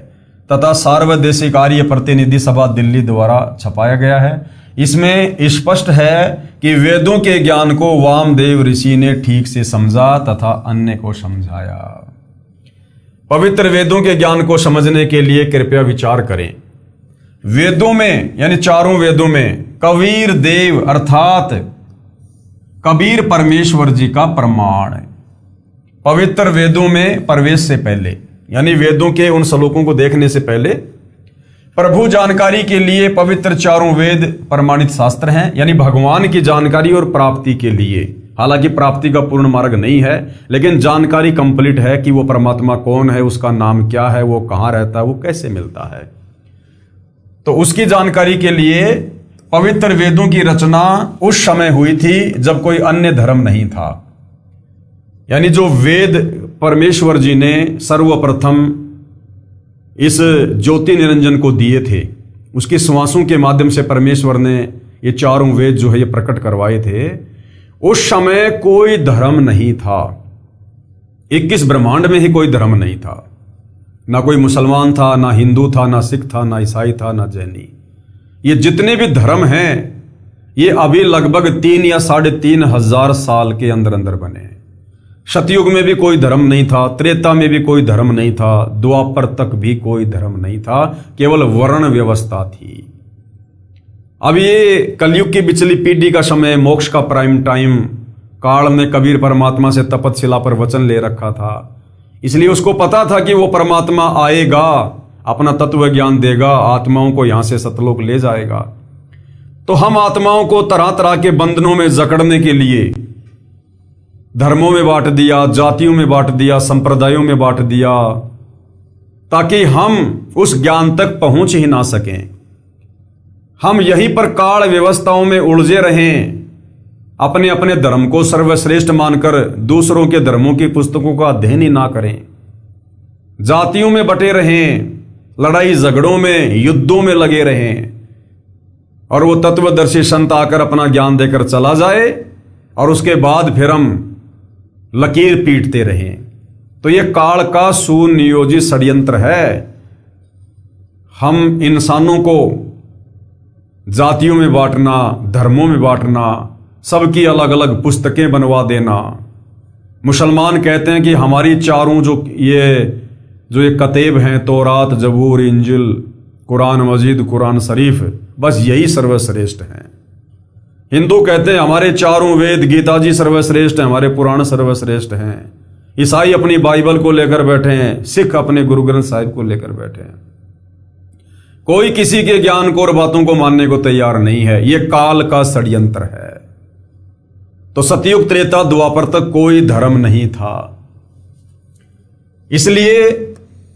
तथा सार्वदेशिक आर्य प्रतिनिधि सभा दिल्ली द्वारा छपाया गया है। इसमें स्पष्ट है कि वेदों के ज्ञान को वामदेव ऋषि ने ठीक से समझा तथा अन्य को समझाया। पवित्र वेदों के ज्ञान को समझने के लिए कृपया विचार करें। वेदों में यानी चारों वेदों में कबीर देव अर्थात कबीर परमेश्वर जी का प्रमाण है। पवित्र वेदों में प्रवेश से पहले यानी वेदों के उन श्लोकों को देखने से पहले प्रभु जानकारी के लिए पवित्र चारों वेद प्रमाणित शास्त्र हैं, यानी भगवान की जानकारी और प्राप्ति के लिए। हालांकि प्राप्ति का पूर्ण मार्ग नहीं है, लेकिन जानकारी कंप्लीट है कि वो परमात्मा कौन है, उसका नाम क्या है, वो कहाँ रहता है, वो कैसे मिलता है। तो उसकी जानकारी के लिए पवित्र वेदों की रचना उस समय हुई थी जब कोई अन्य धर्म नहीं था। यानी जो वेद परमेश्वर जी ने सर्वप्रथम इस ज्योति निरंजन को दिए थे, उसकी श्वासों के माध्यम से परमेश्वर ने ये चारों वेद जो है ये प्रकट करवाए थे। उस समय कोई धर्म नहीं था, 21 ब्रह्मांड में ही कोई धर्म नहीं था। ना कोई मुसलमान था, ना हिंदू था, ना सिख था, ना ईसाई था, ना जैनी। ये जितने भी धर्म हैं ये अभी लगभग 3 या 3,500 साल के अंदर अंदर बने हैं। सतयुग में भी कोई धर्म नहीं था, त्रेता में भी कोई धर्म नहीं था, द्वापर तक भी कोई धर्म नहीं था, केवल वर्ण व्यवस्था थी। अब ये कलयुग की पिछली पीढ़ी का समय, मोक्ष का प्राइम टाइम काल में कबीर परमात्मा से तपतशिला पर वचन ले रखा था, इसलिए उसको पता था कि वो परमात्मा आएगा, अपना तत्व ज्ञान देगा, आत्माओं को यहां से सतलोक ले जाएगा। तो हम आत्माओं को तरह तरह के बंधनों में जकड़ने के लिए धर्मों में बांट दिया, जातियों में बांट दिया, संप्रदायों में बांट दिया, ताकि हम उस ज्ञान तक पहुंच ही ना सकें। हम यहीं पर काल व्यवस्थाओं में उलझे रहें, अपने अपने धर्म को सर्वश्रेष्ठ मानकर दूसरों के धर्मों की पुस्तकों का अध्ययन ही ना करें, जातियों में बटे रहें, लड़ाई झगड़ों में, युद्धों में लगे रहें, और वो तत्वदर्शी संत आकर अपना ज्ञान देकर चला जाए और उसके बाद फिर हम लकीर पीटते रहें। तो ये काल का सुनियोजित षड्यंत्र है। हम इंसानों को जातियों में बांटना, धर्मों में बांटना, सबकी अलग अलग पुस्तकें बनवा देना। मुसलमान कहते हैं कि हमारी चारों जो ये कतेब हैं, तौरात, जबूर, इंजिल, कुरान मजीद, कुरान शरीफ, बस यही सर्वश्रेष्ठ हैं। हिंदू कहते हैं हमारे चारों वेद, गीता जी सर्वश्रेष्ठ हैं, हमारे पुराण सर्वश्रेष्ठ हैं। ईसाई अपनी बाइबल को लेकर बैठे हैं, सिख अपने गुरु ग्रंथ साहिब को लेकर बैठे हैं। कोई किसी के ज्ञान को और बातों को मानने को तैयार नहीं है। यह काल का षड्यंत्र है। तो सतयुग, त्रेता, द्वापर तक कोई धर्म नहीं था। इसलिए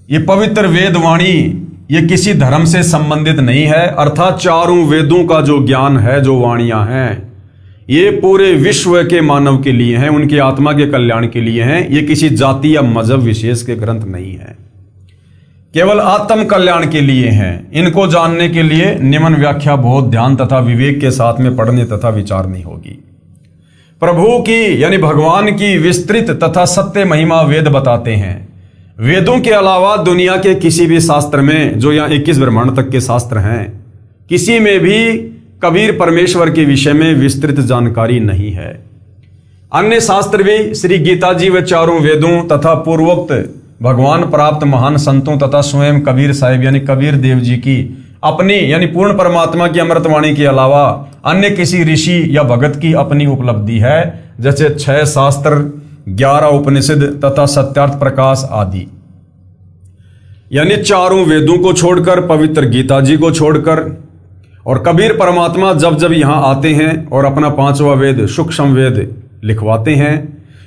ये पवित्र वेद वाणी ये किसी धर्म से संबंधित नहीं है, अर्थात चारों वेदों का जो ज्ञान है, जो वाणियां हैं, ये पूरे विश्व के मानव के लिए हैं, उनकी आत्मा के कल्याण के लिए हैं। ये किसी जाति या मजहब विशेष के ग्रंथ नहीं है, केवल आत्म कल्याण के लिए हैं। इनको जानने के लिए निम्न व्याख्या बहुत ध्यान तथा विवेक के साथ में पढ़ने तथा विचारनी होगी। प्रभु की यानी भगवान की विस्तृत तथा सत्य महिमा वेद बताते हैं। वेदों के अलावा दुनिया के किसी भी शास्त्र में, जो यहाँ 21 ब्रह्मांड तक के शास्त्र हैं, किसी में भी कबीर परमेश्वर के विषय में विस्तृत जानकारी नहीं है। अन्य शास्त्र भी श्री गीता जी व चारों वेदों तथा पूर्वोक्त भगवान प्राप्त महान संतों तथा स्वयं कबीर साहिब यानी कबीर देव जी की अपनी यानी पूर्ण परमात्मा की अमृतवाणी के अलावा अन्य किसी ऋषि या भगत की अपनी उपलब्धि है, जैसे 6 शास्त्र, 11 उपनिषद तथा सत्यार्थ प्रकाश आदि। यानी चारों वेदों को छोड़कर, पवित्र गीता जी को छोड़कर, और कबीर परमात्मा जब जब यहां आते हैं और अपना 5वां वेद सूक्ष्म वेद लिखवाते हैं,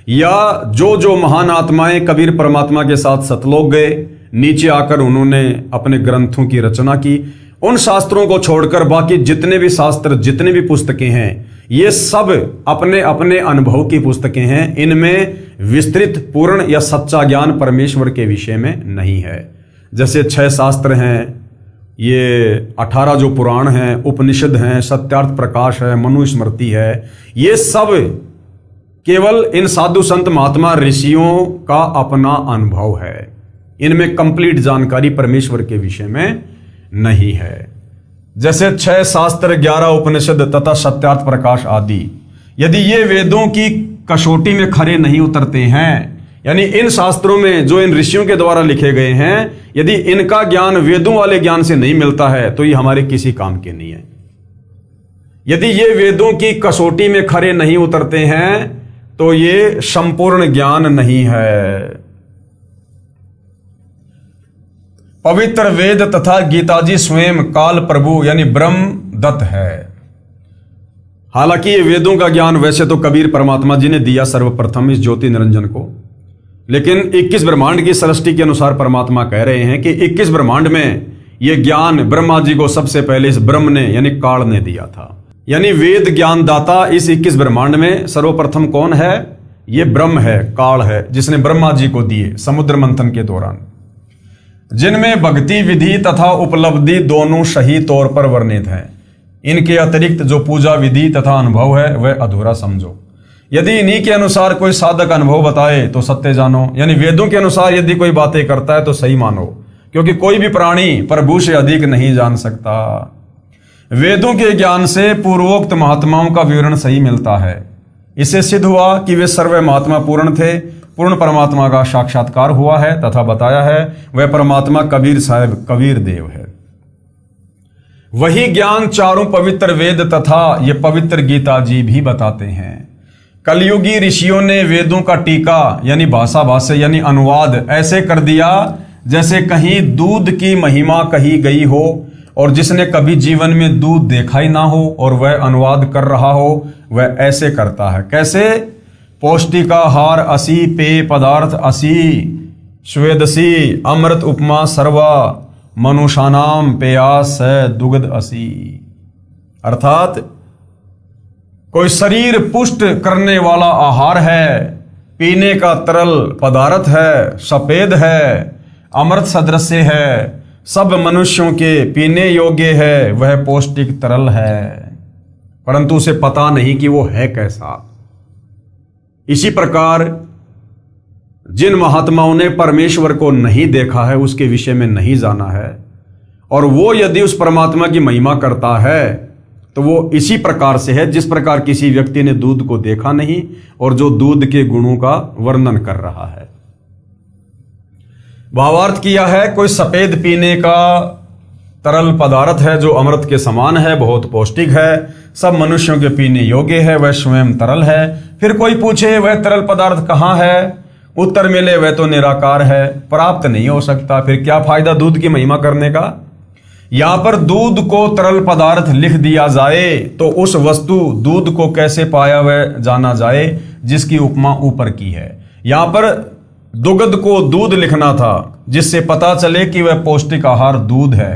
या जो महान आत्माएं कबीर परमात्मा के साथ सतलोक गए, नीचे आकर उन्होंने अपने ग्रंथों की रचना की, उन शास्त्रों को छोड़कर बाकी जितने भी शास्त्र, जितने भी पुस्तकें हैं, ये सब अपने अपने अनुभव की पुस्तकें हैं। इनमें विस्तृत, पूर्ण या सच्चा ज्ञान परमेश्वर के विषय में नहीं है। जैसे 6 शास्त्र हैं, ये 18 जो पुराण हैं, उपनिषद हैं, सत्यार्थ प्रकाश है, मनुस्मृति है, ये सब केवल इन साधु संत महात्मा ऋषियों का अपना अनुभव है। इनमें कंप्लीट जानकारी परमेश्वर के विषय में नहीं है। जैसे 6 शास्त्र, 11 उपनिषद तथा सत्यार्थ प्रकाश आदि, यदि ये वेदों की कसौटी में खरे नहीं उतरते हैं, यानी इन शास्त्रों में जो इन ऋषियों के द्वारा लिखे गए हैं, यदि इनका ज्ञान वेदों वाले ज्ञान से नहीं मिलता है तो ये हमारे किसी काम के नहीं है। यदि ये वेदों की कसौटी में खरे नहीं उतरते हैं तो ये संपूर्ण ज्ञान नहीं है। पवित्र वेद तथा गीता जी स्वयं काल प्रभु यानी ब्रह्म दत्त है। हालांकि ये वेदों का ज्ञान वैसे तो कबीर परमात्मा जी ने दिया सर्वप्रथम इस ज्योति निरंजन को, लेकिन 21 ब्रह्मांड की सृष्टि के अनुसार परमात्मा कह रहे हैं कि 21 ब्रह्मांड में ये ज्ञान ब्रह्मा जी को सबसे पहले इस ब्रह्म ने यानी काल ने दिया था। यानी वेद ज्ञान दाता इस 21 ब्रह्मांड में सर्वप्रथम कौन है? ये ब्रह्म है, काल है, जिसने ब्रह्मा जी को दिए समुद्र मंथन के दौरान, जिनमें भक्ति विधि तथा उपलब्धि दोनों सही तौर पर वर्णित हैं। इनके अतिरिक्त जो पूजा विधि तथा अनुभव है वह अधूरा समझो। यदि इन्हीं के अनुसार कोई साधक अनुभव बताए तो सत्य जानो। यानी वेदों के अनुसार यदि कोई बातें करता है तो सही मानो, क्योंकि कोई भी प्राणी प्रभु से अधिक नहीं जान सकता। वेदों के ज्ञान से पूर्वोक्त महात्माओं का विवरण सही मिलता है। इससे सिद्ध हुआ कि वे सर्व महात्मा पूर्ण थे, पूर्ण परमात्मा का साक्षात्कार हुआ है तथा बताया है वह परमात्मा कबीर साहब कबीर देव है। वही ज्ञान चारों पवित्र वेद तथा ये पवित्र गीता जी भी बताते हैं। कलयुगी ऋषियों ने वेदों का टीका यानी भाषा भाष्य यानी अनुवाद ऐसे कर दिया जैसे कहीं दूध की महिमा कही गई हो, और जिसने कभी जीवन में दूध देखा ही ना हो और वह अनुवाद कर रहा हो वह ऐसे करता है। कैसे? पौष्टिकाहार असी, पेय पदार्थ असी, स्वेदसी, अमृत उपमा सर्वा, मनुषानाम पेयास दुग्ध असी। अर्थात कोई शरीर पुष्ट करने वाला आहार है, पीने का तरल पदार्थ है, सफेद है, अमृत सदृश है, सब मनुष्यों के पीने योग्य है, वह पौष्टिक तरल है, परंतु उसे पता नहीं कि वो है कैसा। इसी प्रकार जिन महात्माओं ने परमेश्वर को नहीं देखा है, उसके विषय में नहीं जाना है, और वो यदि उस परमात्मा की महिमा करता है तो वो इसी प्रकार से है जिस प्रकार किसी व्यक्ति ने दूध को देखा नहीं और जो दूध के गुणों का वर्णन कर रहा है। भावार्थ किया है कोई सफेद पीने का तरल पदार्थ है जो अमृत के समान है, बहुत पौष्टिक है, सब मनुष्यों के पीने योग्य है, वह स्वयं तरल है। फिर कोई पूछे वह तरल पदार्थ कहाँ है? उत्तर मिले वह तो निराकार है, प्राप्त नहीं हो सकता। फिर क्या फायदा दूध की महिमा करने का? यहां पर दूध को तरल पदार्थ लिख दिया जाए तो उस वस्तु दूध को कैसे पाया वह जाना जाए जिसकी उपमा ऊपर की है। यहां पर दुग्ध को दूध लिखना था जिससे पता चले कि वह पौष्टिक आहार दूध है,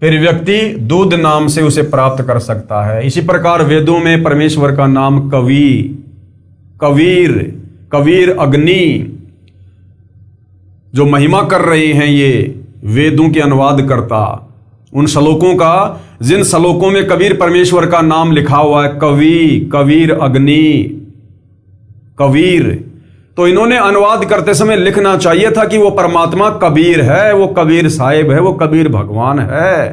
फिर व्यक्ति दूध नाम से उसे प्राप्त कर सकता है। इसी प्रकार वेदों में परमेश्वर का नाम कवि, कबीर, कबीर, अग्नि जो महिमा कर रहे हैं ये वेदों के अनुवाद करता, उन श्लोकों का जिन श्लोकों में कबीर परमेश्वर का नाम लिखा हुआ है, कवि, कबीर, अग्नि, कबीर, तो इन्होंने अनुवाद करते समय लिखना चाहिए था कि वो परमात्मा कबीर है, वो कबीर साहिब है, वो कबीर भगवान है,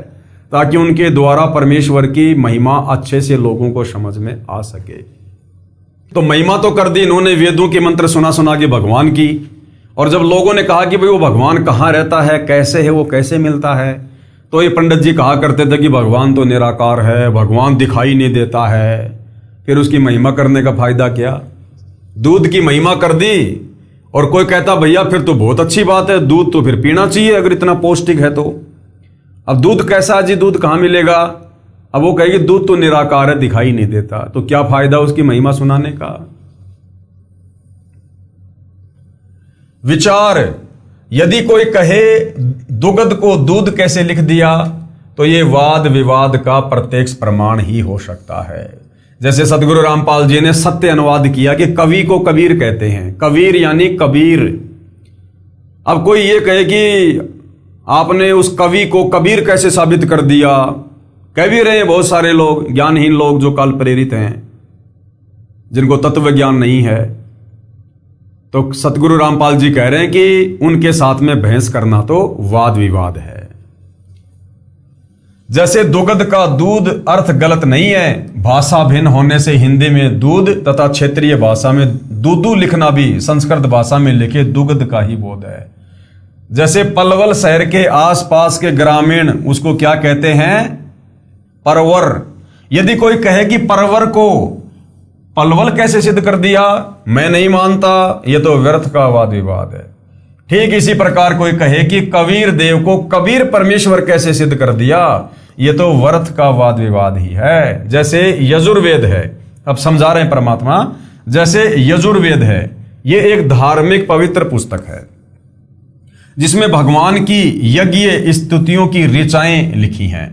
ताकि उनके द्वारा परमेश्वर की महिमा अच्छे से लोगों को समझ में आ सके। तो महिमा तो कर दी इन्होंने, वेदों के मंत्र सुना सुना के भगवान की, और जब लोगों ने कहा कि भाई वो भगवान कहाँ रहता है, कैसे है, वो कैसे मिलता है, तो ये पंडित जी कहा करते थे कि भगवान तो निराकार है, भगवान दिखाई नहीं देता है। फिर उसकी महिमा करने का फायदा क्या? दूध की महिमा कर दी और कोई कहता भैया फिर तो बहुत अच्छी बात है, दूध तो फिर पीना चाहिए अगर इतना पौष्टिक है तो। अब दूध कैसा जी, दूध कहाँ मिलेगा? अब वो कहेगी दूध तो निराकार है, दिखाई नहीं देता, तो क्या फायदा उसकी महिमा सुनाने का? विचार, यदि कोई कहे दुग्ध को दूध कैसे लिख दिया तो ये वाद विवाद का प्रत्यक्ष प्रमाण ही हो सकता है। जैसे सदगुरु रामपाल जी ने सत्य अनुवाद किया कि कवि को कबीर कहते हैं, कबीर यानी कबीर। अब कोई ये कहे कि आपने उस कवि को कबीर कैसे साबित कर दिया? कह भी रहे हैं बहुत सारे लोग, ज्ञानहीन लोग जो काल प्रेरित हैं, जिनको तत्व ज्ञान नहीं है। तो सतगुरु रामपाल जी कह रहे हैं कि उनके साथ में बहस करना तो वाद विवाद है। जैसे दुग्ध का दूध अर्थ गलत नहीं है, भाषा भिन्न होने से हिंदी में दूध तथा क्षेत्रीय भाषा में दूधू लिखना भी संस्कृत भाषा में लिखे दुग्ध का ही बोध है। जैसे पलवल शहर के आसपास के ग्रामीण उसको क्या कहते हैं? परवर। यदि कोई कहे कि परवर को पलवल कैसे सिद्ध कर दिया, मैं नहीं मानता, यह तो व्यर्थ का वाद विवाद है। ठीक इसी प्रकार कोई कहे कि कबीर देव को कबीर परमेश्वर कैसे सिद्ध कर दिया, ये तो व्यर्थ का वाद विवाद ही है। जैसे यजुर्वेद है, अब समझा रहे हैं परमात्मा, जैसे यजुर्वेद है, ये एक धार्मिक पवित्र पुस्तक है जिसमें भगवान की यज्ञ स्तुतियों की ऋचाएं लिखी हैं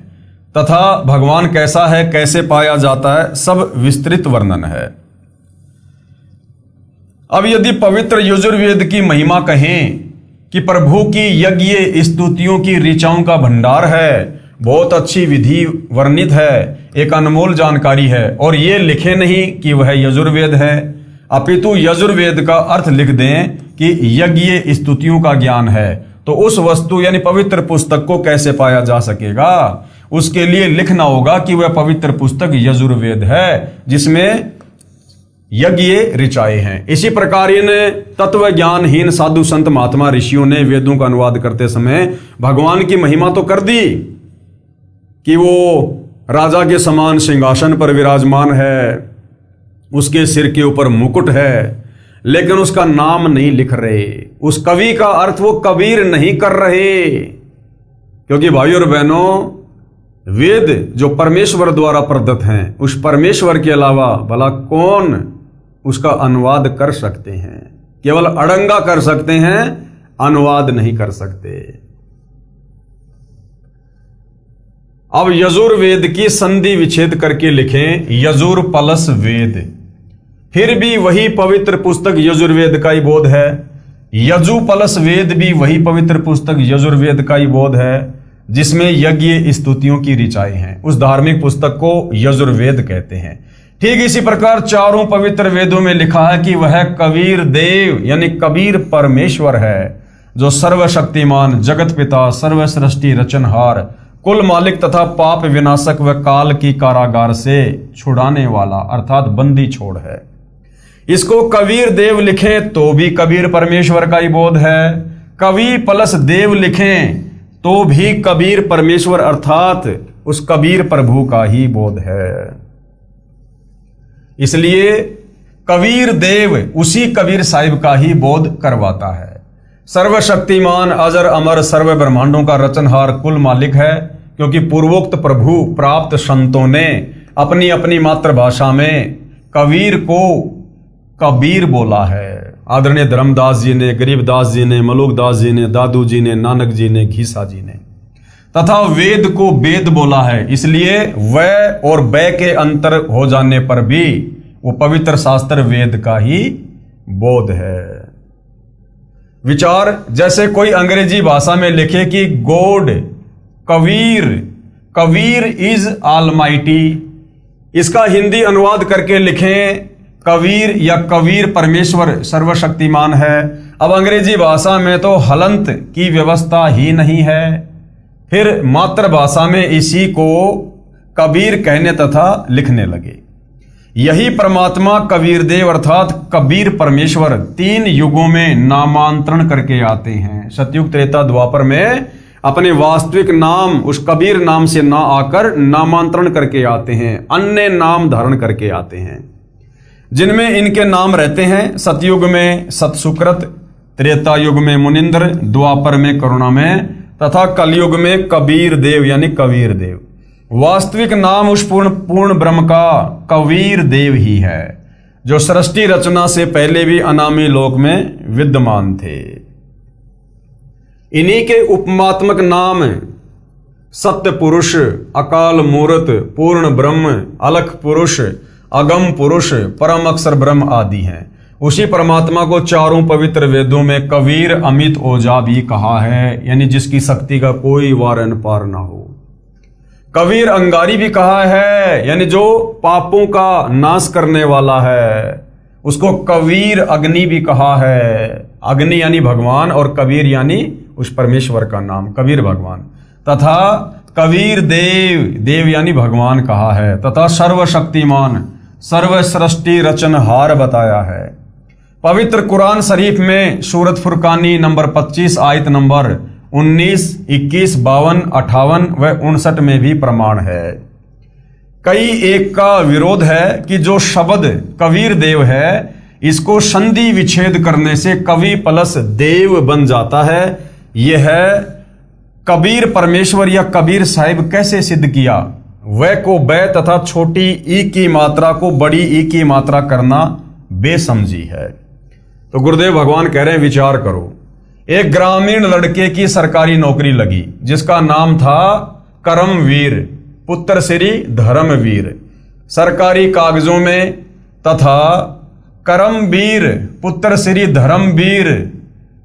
तथा भगवान कैसा है, कैसे पाया जाता है, सब विस्तृत वर्णन है। अब यदि पवित्र यजुर्वेद की महिमा कहें कि प्रभु की यज्ञ स्तुतियों की ऋचाओं का भंडार है, बहुत अच्छी विधि वर्णित है, एक अनमोल जानकारी है, और ये लिखे नहीं कि वह यजुर्वेद है, अपितु यजुर्वेद का अर्थ लिख दें कि यज्ञ स्तुतियों का ज्ञान है, तो उस वस्तु यानी पवित्र पुस्तक को कैसे पाया जा सकेगा? उसके लिए लिखना होगा कि वह पवित्र पुस्तक यजुर्वेद है जिसमें यज्ञ ऋचाएं हैं। इसी प्रकार इन तत्व ज्ञानहीन साधु संत महात्मा ऋषियों ने वेदों का अनुवाद करते समय भगवान की महिमा तो कर दी कि वो राजा के समान सिंहासन पर विराजमान है, उसके सिर के ऊपर मुकुट है, लेकिन उसका नाम नहीं लिख रहे, उस कवि का अर्थ वो कबीर नहीं कर रहे। क्योंकि भाइयों और बहनों, वेद जो परमेश्वर द्वारा प्रदत्त हैं, उस परमेश्वर के अलावा भला कौन उसका अनुवाद कर सकते हैं? केवल अड़ंगा कर सकते हैं, अनुवाद नहीं कर सकते। अब यजुर्वेद की संधि विच्छेद करके लिखें यजुर प्लस वेद, फिर भी वही पवित्र पुस्तक यजुर्वेद का ही बोध है। यजु प्लस वेद भी वही पवित्र पुस्तक यजुर्वेद का ही बोध है जिसमें यज्ञ स्तुतियों की ऋचाएं हैं। उस धार्मिक पुस्तक को यजुर्वेद कहते हैं। ठीक इसी प्रकार चारों पवित्र वेदों में लिखा है कि वह कबीर देव यानी कबीर परमेश्वर है, जो सर्वशक्तिमान, जगत पिता, सर्वसृष्टि रचनहार, कुल मालिक तथा पाप विनाशक व काल की कारागार से छुड़ाने वाला अर्थात बंदी छोड़ है। इसको कबीर देव लिखें तो भी कबीर परमेश्वर का ही बोध है, कवि प्लस देव लिखें तो भी कबीर परमेश्वर अर्थात उस कबीर प्रभु का ही बोध है। इसलिए कबीर देव उसी कबीर साहिब का ही बोध करवाता है। सर्वशक्तिमान, अजर अमर, सर्व ब्रह्मांडों का रचनहार, कुल मालिक है, क्योंकि पूर्वोक्त प्रभु प्राप्त संतों ने अपनी अपनी मातृभाषा में कबीर को कबीर बोला है। आदरणीय धर्मदास जी ने, गरीबदास जी ने, मलुकदास जी ने, दादू जी ने, नानक जी ने, घीसा जी ने, तथा वेद को वेद बोला है। इसलिए वह और बै के अंतर हो जाने पर भी वो पवित्र शास्त्र वेद का ही बोध है। विचार, जैसे कोई अंग्रेजी भाषा में लिखे कि God Kabir, Kabir is almighty, इसका हिंदी अनुवाद करके लिखें कबीर या कबीर परमेश्वर सर्वशक्तिमान है। अब अंग्रेजी भाषा में तो हलंत की व्यवस्था ही नहीं है, फिर मातृभाषा में इसी को कबीर कहने तथा लिखने लगे। यही परमात्मा कबीर देव अर्थात कबीर परमेश्वर 3 युगों में नामांतरण करके आते हैं। सतयुग, त्रेता, द्वापर में अपने वास्तविक नाम उस कबीर नाम से ना आकर नामांतरण करके आते हैं, अन्य नाम धारण करके आते हैं जिनमें इनके नाम रहते हैं। सतयुग में सतसुकृत, त्रेता युग में मुनिंद्र, द्वापर में करुणामय तथा कलयुग में कबीर देव यानी कबीर देव। वास्तविक नाम उस पूर्ण ब्रह्म का कबीर देव ही है, जो सृष्टि रचना से पहले भी अनामी लोक में विद्यमान थे। इन्हीं के उपमात्मक नाम सत्य पुरुष, अकाल मूर्त, पूर्ण ब्रह्म, अलख पुरुष, अगम पुरुष, परम अक्षर ब्रह्म आदि हैं। उसी परमात्मा को चारों पवित्र वेदों में कबीर अमित ओजा भी कहा है, यानी जिसकी शक्ति का कोई वारन पार ना हो। कबीर अंगारी भी कहा है, यानी जो पापों का नाश करने वाला है। उसको कबीर अग्नि भी कहा है, अग्नि यानी भगवान और कबीर यानी उस परमेश्वर का नाम कबीर भगवान। तथा कबीर देव, देव यानी भगवान कहा है। तथा सर्वशक्तिमान, सर्व सृष्टि रचनहार बताया है। पवित्र कुरान शरीफ में सूरत फुरकानी नंबर 25 आयत नंबर 19, 21, 52, 58 व 59 में भी प्रमाण है। कई एक का विरोध है कि जो शब्द कबीर देव है इसको संधि विच्छेद करने से कवि प्लस देव बन जाता है। यह कबीर परमेश्वर या कबीर साहिब कैसे सिद्ध किया? वह को बै तथा छोटी ई की मात्रा को बड़ी ई की मात्रा करना बेसमझी है। तो गुरुदेव भगवान कह रहे हैं विचार करो। एक ग्रामीण लड़के की सरकारी नौकरी लगी जिसका नाम था करमवीर पुत्र श्री धर्मवीर। सरकारी कागजों में तथा करमवीर पुत्र श्री धर्मवीर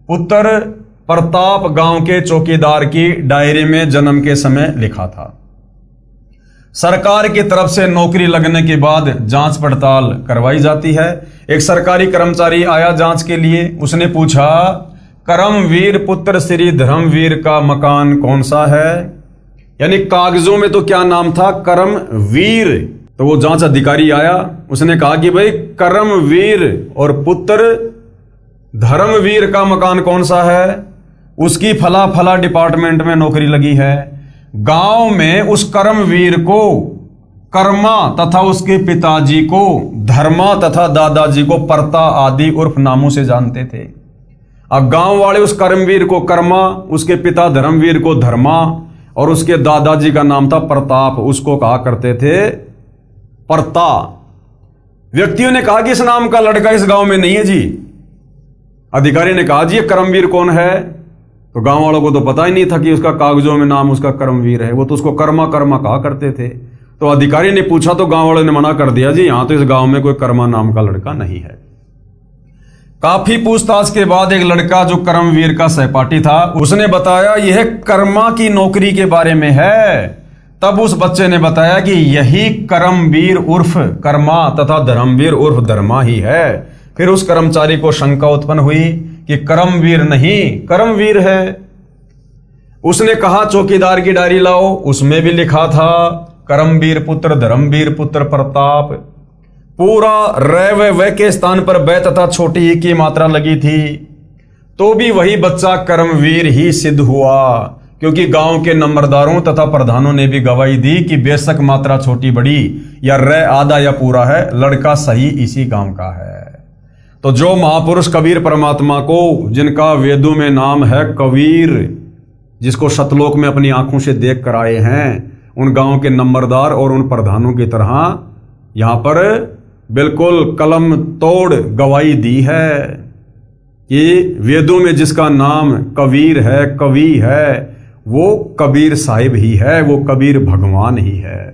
पुत्र प्रताप गांव के चौकीदार की डायरी में जन्म के समय लिखा था। सरकार की तरफ से नौकरी लगने के बाद जांच पड़ताल करवाई जाती है। एक सरकारी कर्मचारी आया जांच के लिए। उसने पूछा, करमवीर पुत्र श्री धर्मवीर का मकान कौन सा है? यानी कागजों में तो क्या नाम था? करमवीर। तो वो जांच अधिकारी आया, उसने कहा कि भाई करमवीर और पुत्र धर्मवीर का मकान कौन सा है? उसकी फला फला डिपार्टमेंट में नौकरी लगी है। गांव में उस करमवीर को कर्मा तथा उसके पिताजी को धर्मा तथा दादाजी को परता आदि उर्फ नामों से जानते थे। अब गांव वाले उस करमवीर को कर्मा, उसके पिता धर्मवीर को धर्मा और उसके दादाजी का नाम था प्रताप, उसको कहा करते थे परता। व्यक्तियों ने कहा कि इस नाम का लड़का इस गांव में नहीं है जी। अधिकारी ने कहा जी ये करमवीर कौन है? तो गांव वालों को तो पता ही नहीं था कि उसका कागजों में नाम उसका करमवीर है। वो तो उसको कर्मा कर्मा कहा करते थे। तो अधिकारी ने पूछा तो गांव वालों ने मना कर दिया, जी यहां तो इस गांव में कोई कर्मा नाम का लड़का नहीं है। काफी पूछताछ के बाद एक लड़का जो करमवीर का सहपाठी था उसने बताया यह कर्मा की नौकरी के बारे में है। तब उस बच्चे ने बताया कि यही करमवीर उर्फ कर्मा तथा धर्मवीर उर्फ धर्मा ही है। फिर उस कर्मचारी को शंका उत्पन्न हुई कि करमवीर नहीं करमवीर है। उसने कहा चौकीदार की डायरी लाओ, उसमें भी लिखा था करमवीर पुत्र धर्मवीर पुत्र प्रताप। पूरा रह व के स्थान पर बै तथा छोटी ई की मात्रा लगी थी। तो भी वही बच्चा करमवीर ही सिद्ध हुआ, क्योंकि गांव के नंबरदारों तथा प्रधानों ने भी गवाही दी कि बेशक मात्रा छोटी बड़ी या रह आधा या पूरा है, लड़का सही इसी गांव का है। तो जो महापुरुष कबीर परमात्मा को, जिनका वेदों में नाम है कबीर, जिसको सतलोक में अपनी आंखों से देख कर आए हैं, उन गांव के नंबरदार और उन प्रधानों की तरह यहां पर बिल्कुल कलम तोड़ गवाही दी है कि वेदों में जिसका नाम कबीर है, कवि है, वो कबीर साहिब ही है, वो कबीर भगवान ही है।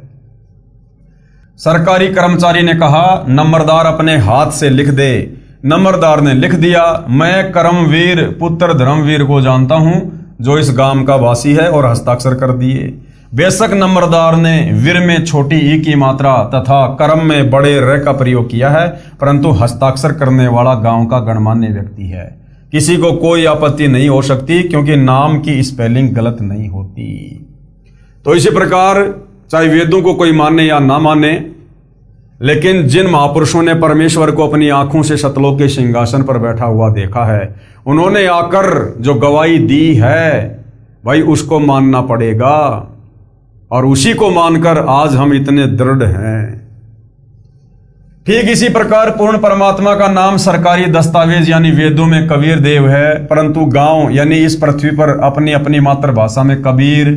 सरकारी कर्मचारी ने कहा नंबरदार अपने हाथ से लिख दे। नंबरदार ने लिख दिया, मैं करमवीर पुत्र धर्मवीर को जानता हूं जो इस गांव का वासी है, और हस्ताक्षर कर दिए। बेशक नंबरदार ने वीर में छोटी ई की मात्रा तथा कर्म में बड़े र का प्रयोग किया है, परंतु हस्ताक्षर करने वाला गांव का गणमान्य व्यक्ति है। किसी को कोई आपत्ति नहीं हो सकती, क्योंकि नाम की स्पेलिंग गलत नहीं होती। तो इसी प्रकार चाहे वेदों को कोई माने या ना माने, लेकिन जिन महापुरुषों ने परमेश्वर को अपनी आंखों से सतलोक के सिंहासन पर बैठा हुआ देखा है, उन्होंने आकर जो गवाही दी है भाई उसको मानना पड़ेगा, और उसी को मानकर आज हम इतने दृढ़ हैं। ठीक इसी प्रकार पूर्ण परमात्मा का नाम सरकारी दस्तावेज यानी वेदों में कबीर देव है, परंतु गांव यानी इस पृथ्वी पर अपनी अपनी मातृभाषा में कबीर,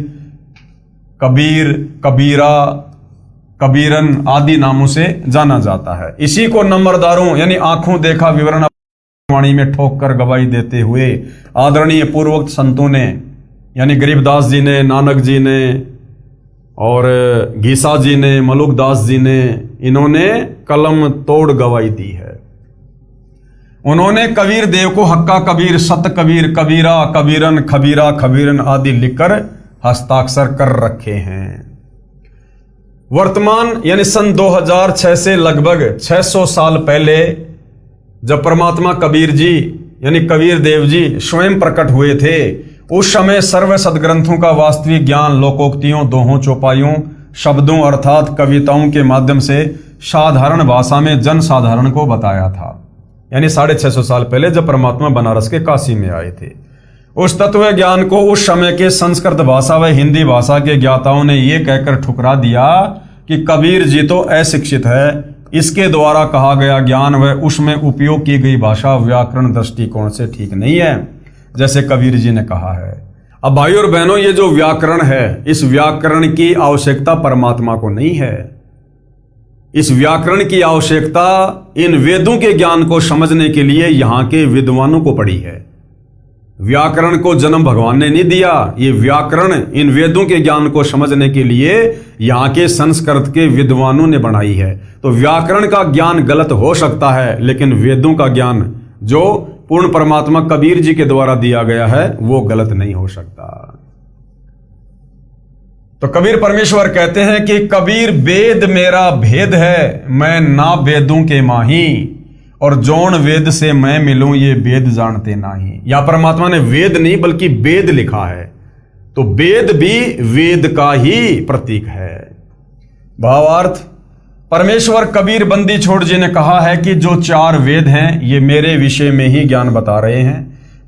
कबीर, कबीरा, कबीरन आदि नामों से जाना जाता है। इसी को नंबरदारों यानी आंखों देखा विवरण वाणी में ठोक कर गवाही देते हुए आदरणीय पूर्वोक्त संतों ने यानी गरीबदास जी ने, नानक जी ने और घीसा जी ने, मलुकदास जी ने, इन्होंने कलम तोड़ गवाही दी है। उन्होंने कबीर देव को हक्का कबीर, सत कबीर, कबीरा, कबीरन, खबीरा, खबीरन आदि लिखकर हस्ताक्षर कर रखे हैं। वर्तमान यानी सन 2006 से लगभग 600 साल पहले जब परमात्मा कबीर जी यानी कबीर देव जी स्वयं प्रकट हुए थे, उस समय सर्व सदग्रंथों का वास्तविक ज्ञान लोकोक्तियों, दोहों, चौपाइयों, शब्दों अर्थात कविताओं के माध्यम से साधारण भाषा में जन साधारण को बताया था। यानी 650 साल पहले जब परमात्मा बनारस के काशी में आए थे, उस तत्व ज्ञान को उस समय के संस्कृत भाषा व हिंदी भाषा के ज्ञाताओं ने यह कहकर ठुकरा दिया कि कबीर जी तो अशिक्षित है, इसके द्वारा कहा गया ज्ञान व उसमें उपयोग की गई भाषा व्याकरण दृष्टिकोण से ठीक नहीं है, जैसे कबीर जी ने कहा है। अब भाई और बहनों, ये जो व्याकरण है, इस व्याकरण की आवश्यकता परमात्मा को नहीं है। इस व्याकरण की आवश्यकता इन वेदों के ज्ञान को समझने के लिए यहाँ के विद्वानों को पड़ी है। व्याकरण को जन्म भगवान ने नहीं दिया। ये व्याकरण इन वेदों के ज्ञान को समझने के लिए यहाँ के संस्कृत के विद्वानों ने बनाई है। तो व्याकरण का ज्ञान गलत हो सकता है, लेकिन वेदों का ज्ञान जो पूर्ण परमात्मा कबीर जी के द्वारा दिया गया है वो गलत नहीं हो सकता। तो कबीर परमेश्वर कहते हैं कि कबीर वेद मेरा भेद है, मैं ना वेदों के माही, और जौन वेद से मैं मिलूं ये वेद जानते नाही। या परमात्मा ने वेद नहीं बल्कि वेद लिखा है, तो वेद भी वेद का ही प्रतीक है। भावार्थ, परमेश्वर कबीर बंदी छोड़ जी ने कहा है कि जो 4 वेद हैं ये मेरे विषय में ही ज्ञान बता रहे हैं,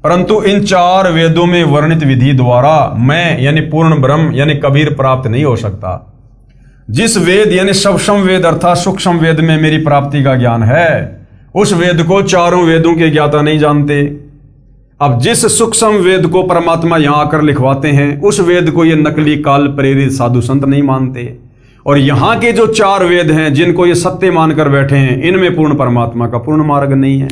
परंतु इन 4 वेदों में वर्णित विधि द्वारा मैं यानी पूर्ण ब्रह्म यानी कबीर प्राप्त नहीं हो सकता। जिस वेद यानी सवसम वेद अर्थात सूक्ष्म वेद में मेरी प्राप्ति का ज्ञान है, उस वेद को 4 वेदों के ज्ञाता नहीं जानते। अब जिस सूक्ष्म वेद को परमात्मा यहां आकर लिखवाते हैं, उस वेद को ये नकली काल प्रेरित साधु संत नहीं मानते। और यहां के जो 4 वेद हैं जिनको ये सत्य मानकर बैठे हैं, इनमें पूर्ण परमात्मा का पूर्ण मार्ग नहीं है।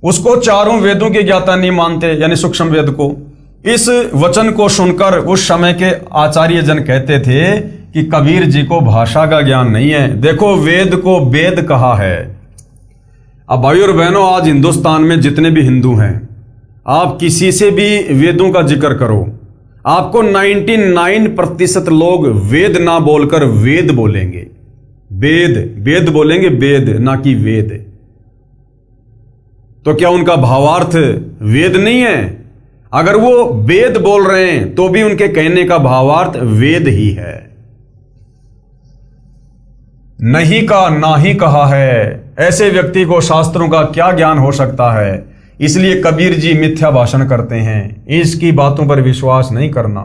उसको 4 वेदों के ज्ञाता नहीं मानते, यानी सूक्ष्म वेद को। इस वचन को सुनकर उस समय के आचार्य जन कहते थे कि कबीर जी को भाषा का ज्ञान नहीं है। देखो, वेद को वेद कहा है। अब भाई और बहनों, आज हिंदुस्तान में जितने भी हिंदू हैं, आप किसी से भी वेदों का जिक्र करो, आपको 99% लोग वेद ना बोलकर वेद बोलेंगे। वेद वेद बोलेंगे, वेद ना कि वेद। तो क्या उनका भावार्थ वेद नहीं है? अगर वो वेद बोल रहे हैं तो भी उनके कहने का भावार्थ वेद ही है। नहीं का ना ही कहा है, ऐसे व्यक्ति को शास्त्रों का क्या ज्ञान हो सकता है? इसलिए कबीर जी मिथ्या भाषण करते हैं, इसकी बातों पर विश्वास नहीं करना।